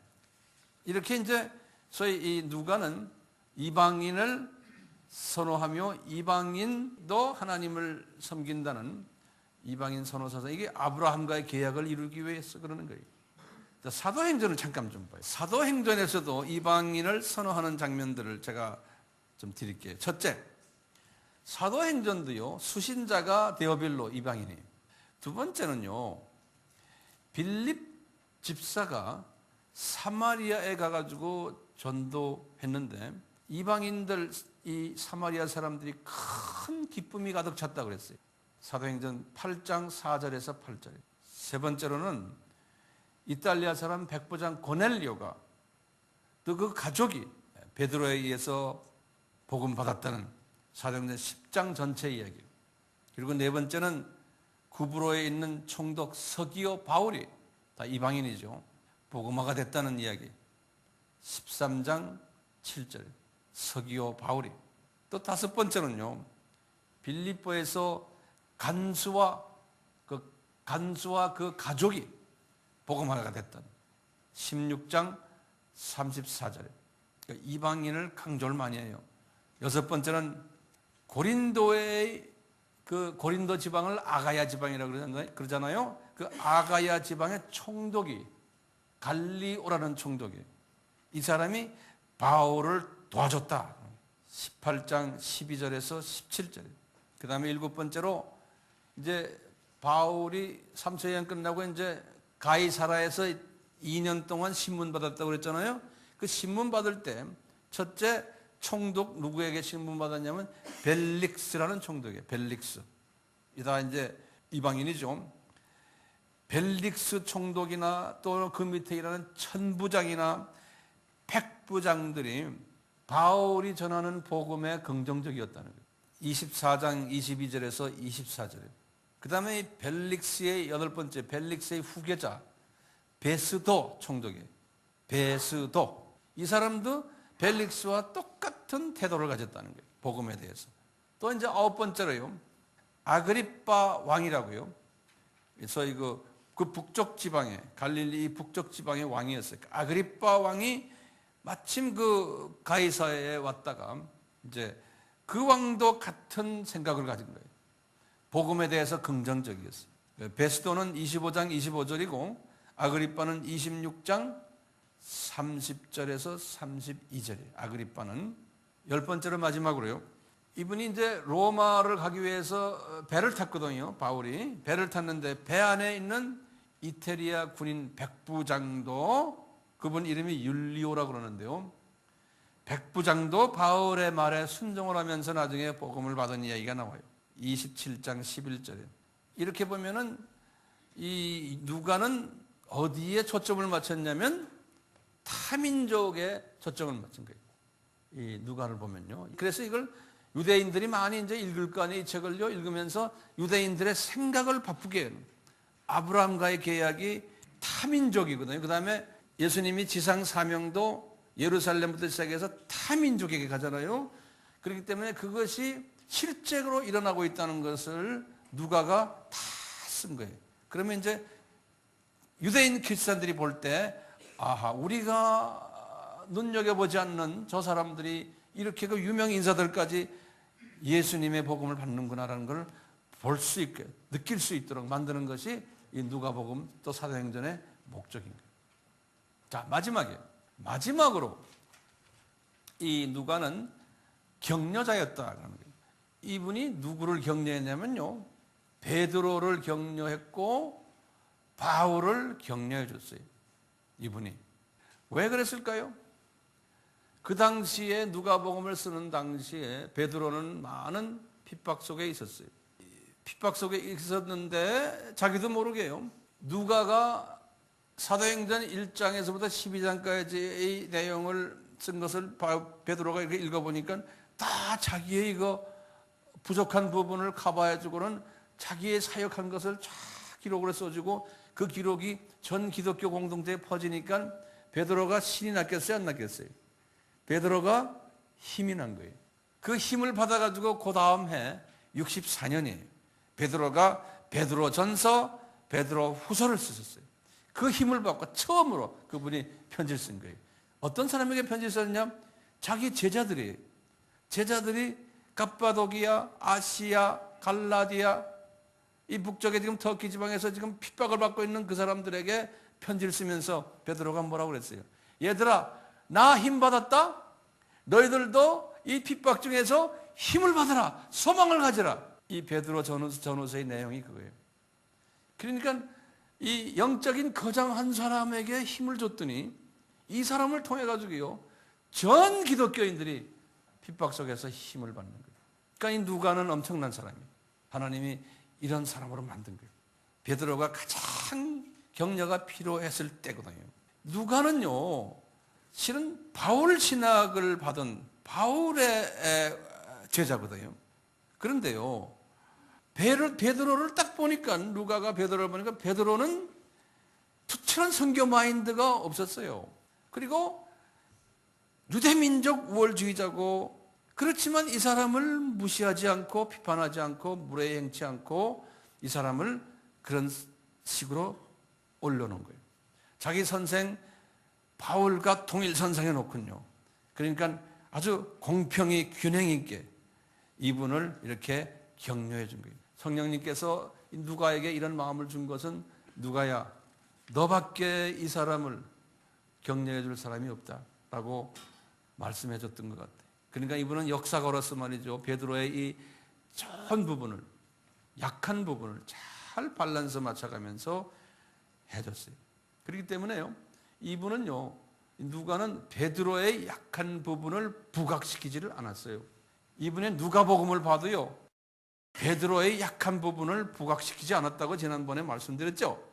이렇게 이제 소위 이 누가는 이방인을 선호하며 이방인도 하나님을 섬긴다는 이방인 선호 사상, 이게 아브라함과의 계약을 이루기 위해서 그러는 거예요. 사도행전을 잠깐 좀 봐요. 사도행전에서도 이방인을 선호하는 장면들을 제가 좀 드릴게요. 첫째, 사도행전도요 수신자가 데오빌로 이방인이에요. 두 번째는요 빌립 집사가 사마리아에 가가지고 전도했는데 이방인들, 이 사마리아 사람들이 큰 기쁨이 가득 찼다고 그랬어요. 사도행전 8장 4절에서 8절. 세 번째로는 이탈리아 사람 백부장 고넬리오가 또 그 가족이 베드로에 의해서 복음 받았다는 사도행전 10장 전체 이야기. 그리고 네 번째는 구브로에 있는 총독 서기오 바울이, 다 이방인이죠, 복음화가 됐다는 이야기. 13장 7절 서기오 바울이. 또 다섯 번째는요 빌립보에서 간수와 그 가족이 복음화가 됐던 16장 34절. 그러니까 이방인을 강조를 많이 해요. 여섯 번째는 고린도의 그 고린도 지방을 아가야 지방이라고 그러잖아요. 그 아가야 지방의 총독이 갈리오라는 총독이, 이 사람이 바울을 도와줬다. 18장 12절에서 17절. 그 다음에 일곱 번째로 이제 바울이 삼수여행 끝나고 이제 가이사라에서 2년 동안 신문 받았다고 그랬잖아요. 그 신문 받을 때 첫째 총독 누구에게 신문 받았냐면 벨릭스라는 총독이에요. 벨릭스. 이다 이제 이방인이죠. 벨릭스 총독이나 또 그 밑에 일하는 천부장이나 백부장들이 바울이 전하는 복음에 긍정적이었다는 거예요. 24장 22절에서 24절에. 그 다음에 벨릭스의 여덟 번째, 벨릭스의 후계자 베스도 총독이에요. 베스도. 이 사람도 벨릭스와 똑같은 태도를 가졌다는 거예요. 복음에 대해서. 또 이제 아홉 번째로요, 아그리빠 왕이라고요. 소위 그 북쪽 지방에, 갈릴리 북쪽 지방의 왕이었어요. 아그리빠 왕이 마침 그 가이사에 왔다가 이제 그 왕도 같은 생각을 가진 거예요. 복음에 대해서 긍정적이었어요. 베스도는 25장 25절이고 아그리빠는 26장 30절에서 32절이에요. 아그리빠는. 열 번째로 마지막으로요, 이분이 이제 로마를 가기 위해서 배를 탔거든요. 바울이 배를 탔는데 배 안에 있는 이태리아 군인 백부장도, 그분 이름이 율리오라고 그러는데요, 백부장도 바울의 말에 순종을 하면서 나중에 복음을 받은 이야기가 나와요. 27장 11절에 이렇게 보면은 이 누가는 어디에 초점을 맞췄냐면 타민족에 초점을 맞춘 거예요. 이 누가를 보면요. 그래서 이걸 유대인들이 많이 이제 읽을 거 아니에요. 이 책을요. 읽으면서 유대인들의 생각을 바꾸게 해요. 아브라함과의 계약이 타민족이거든요. 그 다음에 예수님이 지상 사명도 예루살렘부터 시작해서 타민족에게 가잖아요. 그렇기 때문에 그것이 실제로 일어나고 있다는 것을 누가가 다 쓴 거예요. 그러면 이제 유대인 크리스찬들이 볼 때 아하, 우리가 눈여겨보지 않는 저 사람들이 이렇게 그 유명 인사들까지 예수님의 복음을 받는구나라는 걸 볼 수 있게, 느낄 수 있도록 만드는 것이 이 누가복음 또 사도행전의 목적인 거예요. 자, 마지막으로 이 누가는 격려자였다라는 거예요. 이분이 누구를 격려했냐면요, 베드로를 격려했고 바울을 격려해 줬어요. 이분이 왜 그랬을까요? 그 당시에 누가복음을 쓰는 당시에 베드로는 많은 핍박 속에 있었어요. 핍박 속에 있었는데 자기도 모르게요. 누가가 사도행전 1장에서부터 12장까지의 내용을 쓴 것을 베드로가 이렇게 읽어보니까 다 자기의 이거 부족한 부분을 커버해주고는 자기의 사역한 것을 쫙 기록을 써주고 그 기록이 전 기독교 공동체에 퍼지니까 베드로가 신이 났겠어요? 안 났겠어요? 베드로가 힘이 난 거예요. 그 힘을 받아가지고 그 다음 해 64년이에요. 베드로가 베드로 전서, 베드로 후서를 쓰셨어요. 그 힘을 받고 처음으로 그분이 편지를 쓴 거예요. 어떤 사람에게 편지를 썼냐? 자기 제자들이 갑바도기아, 아시아, 갈라디아, 이 북쪽에 지금 터키 지방에서 지금 핍박을 받고 있는 그 사람들에게 편지를 쓰면서 베드로가 뭐라고 그랬어요? 얘들아, 나 힘 받았다? 너희들도 이 핍박 중에서 힘을 받아라. 소망을 가져라. 이 베드로 전후서의 내용이 그거예요. 그러니까 이 영적인 거장 한 사람에게 힘을 줬더니 이 사람을 통해 가지고요, 전 기독교인들이 핍박 속에서 힘을 받는 거예요. 그러니까 이 누가는 엄청난 사람이에요. 하나님이 이런 사람으로 만든 거예요. 베드로가 가장 격려가 필요했을 때거든요. 누가는요, 실은 바울 신학을 받은 바울의 제자거든요. 그런데요, 베드로를 딱 보니까, 누가가 베드로를 보니까 베드로는 투철한 선교 마인드가 없었어요. 그리고 유대민족 우월주의자고, 그렇지만 이 사람을 무시하지 않고 비판하지 않고 무례히 행치 않고 이 사람을 그런 식으로 올려놓은 거예요. 자기 선생 바울과 동일 선상에 놓군요. 그러니까 아주 공평히 균형 있게 이분을 이렇게 격려해 준 거예요. 성령님께서 누가에게 이런 마음을 준 것은, 누가야, 너밖에 이 사람을 격려해 줄 사람이 없다라고 말씀해 줬던 것 같아요. 그러니까 이분은 역사가로서 말이죠, 베드로의 이 전 부분을, 약한 부분을 잘 밸런스 맞춰가면서 해줬어요. 그렇기 때문에요, 이분은요, 누가는 베드로의 약한 부분을 부각시키지를 않았어요. 이분의 누가복음을 봐도요, 베드로의 약한 부분을 부각시키지 않았다고 지난번에 말씀드렸죠.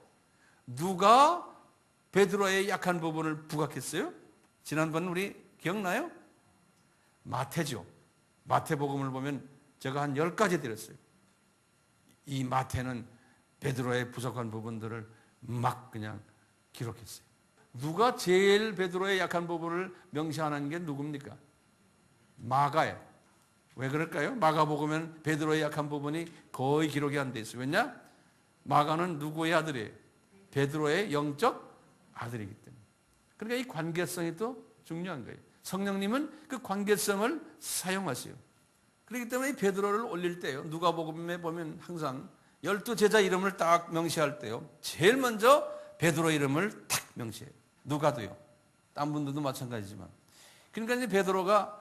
누가 베드로의 약한 부분을 부각했어요? 지난번 우리 기억나요? 마태죠. 마태복음을 보면 제가 한 10가지 드렸어요. 이 마태는 베드로의 부족한 부분들을 막 그냥 기록했어요. 누가 제일 베드로의 약한 부분을 명시하는 게 누굽니까? 마가예요. 왜 그럴까요? 마가복음은 베드로의 약한 부분이 거의 기록이 안 돼 있어요. 왜냐? 마가는 누구의 아들이에요? 베드로의 영적 아들이기 때문에. 그러니까 이 관계성이 또 중요한 거예요. 성령님은 그 관계성을 사용하세요. 그렇기 때문에 이 베드로를 올릴 때요, 누가복음에 보면 항상 12제자 이름을 딱 명시할 때요, 제일 먼저 베드로 이름을 딱 명시해요. 누가도요. 딴 분들도 마찬가지지만. 그러니까 이제 베드로가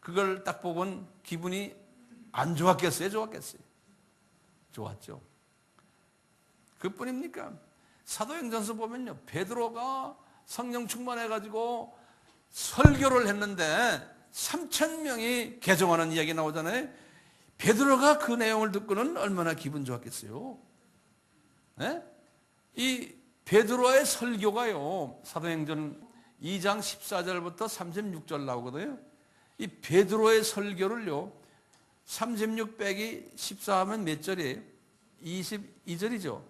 그걸 딱 보고는 기분이 안 좋았겠어요? 좋았겠어요? 좋았죠. 그뿐입니까? 사도행전서 보면요, 베드로가 성령 충만해가지고 설교를 했는데 3,000명이 개종하는 이야기 나오잖아요. 베드로가 그 내용을 듣고는 얼마나 기분 좋았겠어요. 네? 이 베드로의 설교가요, 사도행전 2장 14절부터 36절 나오거든요. 이 베드로의 설교를요, 36 빼기 14 하면 몇 절이에요? 22절이죠.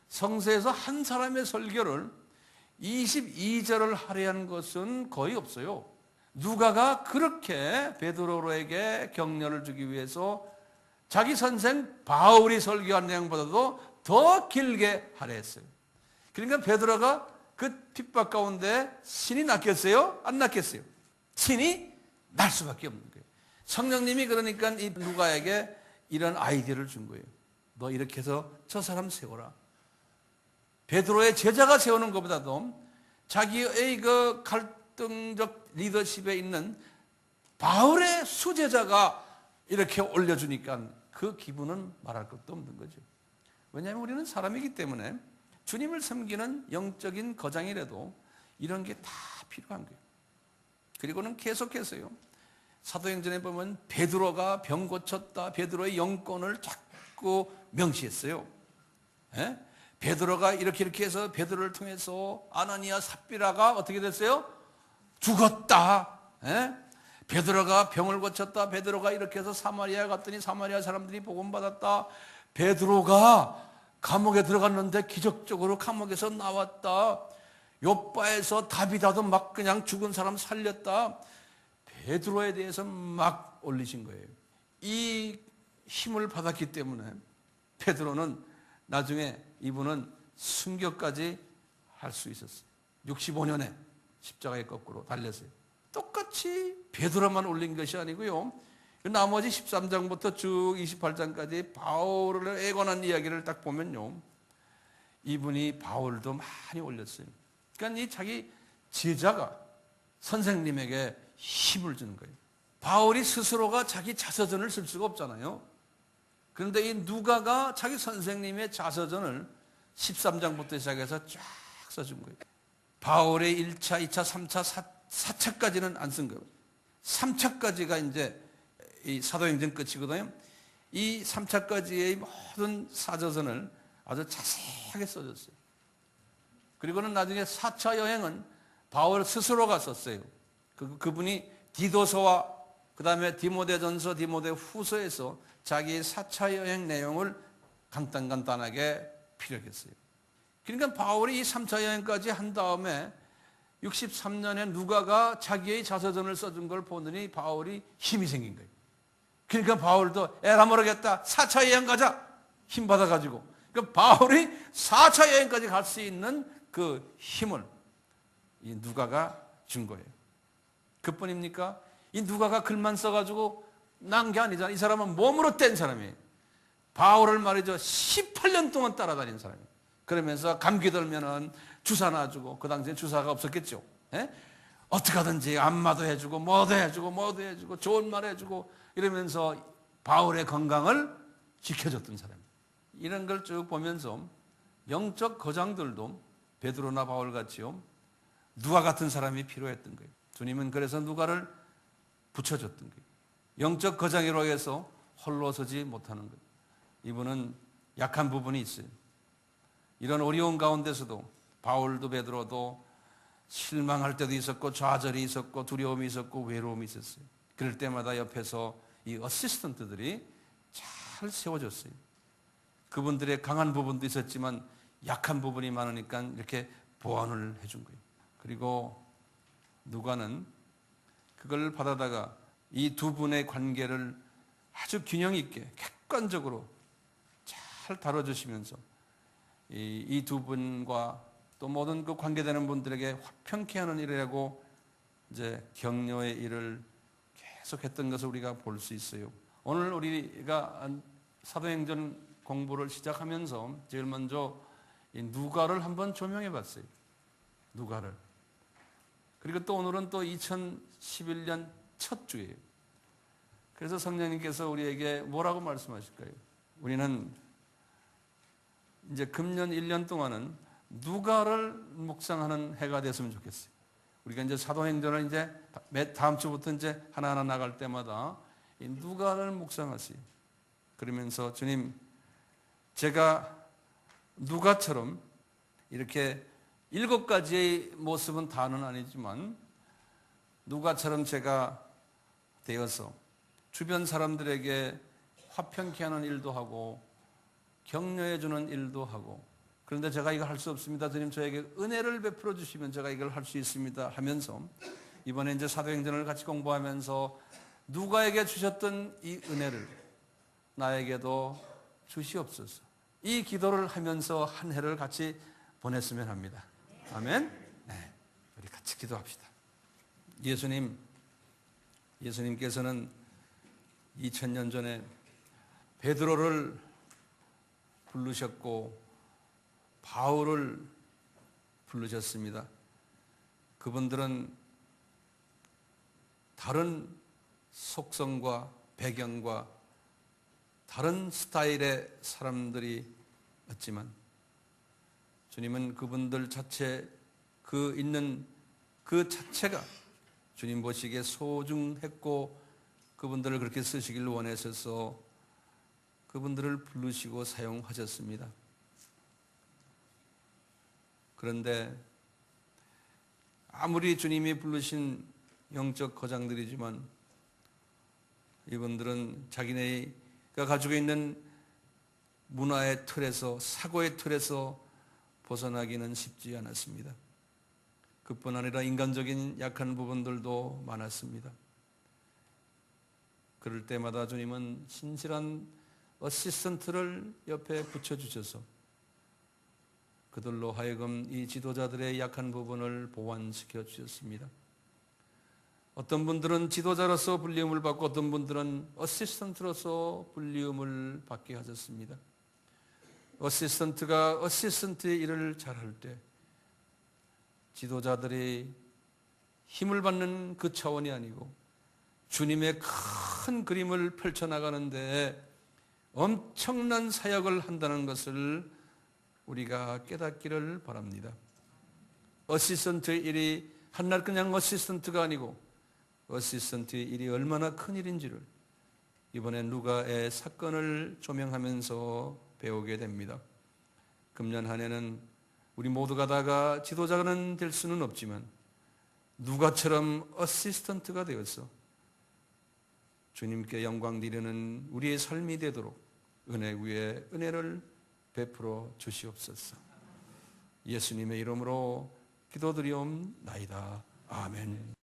성서에서 한 사람의 설교를 22절을 할애한 것은 거의 없어요. 누가가 그렇게 베드로에게 격려를 주기 위해서 자기 선생 바울이 설교한 내용보다도 더 길게 할애했어요. 그러니까 베드로가 그 핍박 가운데 신이 낫겠어요? 안 낫겠어요? 신이 날 수밖에 없는 거예요. 성령님이 그러니까 이 누가에게 이런 아이디어를 준 거예요. 너 이렇게 해서 저 사람 세워라. 베드로의 제자가 세우는 것보다도 자기의 그 갈등적 리더십에 있는 바울의 수제자가 이렇게 올려주니까 그 기분은 말할 것도 없는 거죠. 왜냐하면 우리는 사람이기 때문에 주님을 섬기는 영적인 거장이라도 이런 게 다 필요한 거예요. 그리고는 계속해서요, 사도행전에 보면 베드로가 병 고쳤다, 베드로의 영권을 자꾸 명시했어요. 예? 베드로가 이렇게 해서 베드로를 통해서 아나니아 삽비라가 어떻게 됐어요? 죽었다. 예? 베드로가 병을 고쳤다. 베드로가 이렇게 해서 사마리아 갔더니 사마리아 사람들이 복음받았다. 베드로가 감옥에 들어갔는데 기적적으로 감옥에서 나왔다. 요바에서 다비다도 막 그냥 죽은 사람 살렸다. 베드로에 대해서 막 올리신 거예요. 이 힘을 받았기 때문에 베드로는 나중에 이분은 순교까지 할 수 있었어요. 65년에 십자가에 거꾸로 달렸어요. 똑같이 베드로만 올린 것이 아니고요, 나머지 13장부터 쭉 28장까지 바울을 애관한 이야기를 딱 보면요, 이분이 바울도 많이 올렸어요. 그러니까 이 자기 제자가 선생님에게 힘을 주는 거예요. 바울이 스스로가 자기 자서전을 쓸 수가 없잖아요. 그런데 이 누가가 자기 선생님의 자서전을 13장부터 시작해서 쫙 써준 거예요. 바울의 1차, 2차, 3차, 4차까지는 안 쓴 거예요. 3차까지가 이제 이 사도행전 끝이거든요. 이 3차까지의 모든 사저선을 아주 자세하게 써줬어요. 그리고는 나중에 4차 여행은 바울 스스로가 썼어요. 그분이 디도서와 그 다음에 디모데전서, 디모데후서에서 자기 4차 여행 내용을 간단하게 피력했어요. 그러니까 바울이 이 3차 여행까지 한 다음에 63년에 누가가 자기의 자서전을 써준 걸 보더니 바울이 힘이 생긴 거예요. 그러니까 바울도 에라 모르겠다, 4차 여행 가자, 힘 받아가지고. 그러니까 바울이 4차 여행까지 갈 수 있는 그 힘을 이 누가가 준 거예요. 그뿐입니까? 이 누가가 글만 써가지고 난 게 아니잖아요. 이 사람은 몸으로 뗀 사람이에요. 바울을 말이죠, 18년 동안 따라다닌 사람이에요. 그러면서 감기 들면은 주사 놔주고, 그 당시에 주사가 없었겠죠. 예? 어떻게 하든지 안마도 해주고 뭐도 해주고 좋은 말 해주고 이러면서 바울의 건강을 지켜줬던 사람이에요. 이런 걸 쭉 보면서 영적 거장들도 베드로나 바울 같이요, 누가 같은 사람이 필요했던 거예요. 주님은 그래서 누가를 붙여줬던 거예요. 영적 거장이라고 해서 홀로 서지 못하는 거예요. 이분은 약한 부분이 있어요. 이런 어려운 가운데서도 바울도 베드로도 실망할 때도 있었고 좌절이 있었고 두려움이 있었고 외로움이 있었어요. 그럴 때마다 옆에서 이 어시스턴트들이 잘 세워줬어요. 그분들의 강한 부분도 있었지만 약한 부분이 많으니까 이렇게 보완을 해준 거예요. 그리고 누가는 그걸 받아다가 이 두 분의 관계를 아주 균형 있게 객관적으로 잘 다뤄주시면서 이 두 분과 또 모든 그 관계되는 분들에게 화평케 하는 일이라고 이제 격려의 일을 계속했던 것을 우리가 볼 수 있어요. 오늘 우리가 사도행전 공부를 시작하면서 제일 먼저 이 누가를 한번 조명해 봤어요. 누가를. 그리고 또 오늘은 또 2011년 첫 주예요. 그래서 성령님께서 우리에게 뭐라고 말씀하실까요? 우리는 이제 금년 1년 동안은 누가를 묵상하는 해가 됐으면 좋겠어요. 우리가 이제 사도행전을 이제 다음 주부터 이제 하나하나 나갈 때마다 이 누가를 묵상하세요. 그러면서 주님, 제가 누가처럼 이렇게 7가지의 모습은 다는 아니지만 누가처럼 제가 되어서 주변 사람들에게 화평케 하는 일도 하고 격려해 주는 일도 하고, 그런데 제가 이거 할 수 없습니다. 주님, 저에게 은혜를 베풀어 주시면 제가 이걸 할 수 있습니다 하면서, 이번에 이제 사도행전을 같이 공부하면서 누가에게 주셨던 이 은혜를 나에게도 주시옵소서. 이 기도를 하면서 한 해를 같이 보냈으면 합니다. 아멘. 네, 우리 같이 기도합시다. 예수님께서는 2000년 전에 베드로를 부르셨고 바울을 부르셨습니다. 그분들은 다른 속성과 배경과 다른 스타일의 사람들이었지만 주님은 그분들 자체, 그 있는 그 자체가 주님 보시기에 소중했고 그분들을 그렇게 쓰시길 원하셔서 그분들을 부르시고 사용하셨습니다. 그런데 아무리 주님이 부르신 영적 거장들이지만 이분들은 자기네가 가지고 있는 문화의 틀에서, 사고의 틀에서 벗어나기는 쉽지 않았습니다. 그뿐 아니라 인간적인 약한 부분들도 많았습니다. 그럴 때마다 주님은 신실한 어시스턴트를 옆에 붙여주셔서 그들로 하여금 이 지도자들의 약한 부분을 보완시켜 주셨습니다. 어떤 분들은 지도자로서 불리움을 받고 어떤 분들은 어시스턴트로서 불리움을 받게 하셨습니다. 어시스턴트가 어시스턴트의 일을 잘할 때 지도자들이 힘을 받는 그 차원이 아니고 주님의 큰 그림을 펼쳐나가는데 엄청난 사역을 한다는 것을 우리가 깨닫기를 바랍니다. 어시스턴트의 일이 한날 그냥 어시스턴트가 아니고 어시스턴트의 일이 얼마나 큰 일인지를 이번에 누가의 사건을 조명하면서 배우게 됩니다. 금년 한 해는 우리 모두가 다가 지도자는 될 수는 없지만 누가처럼 어시스턴트가 되어서 주님께 영광 드리는 우리의 삶이 되도록 은혜 위에 은혜를 베풀어 주시옵소서. 예수님의 이름으로 기도드리옵나이다. 아멘.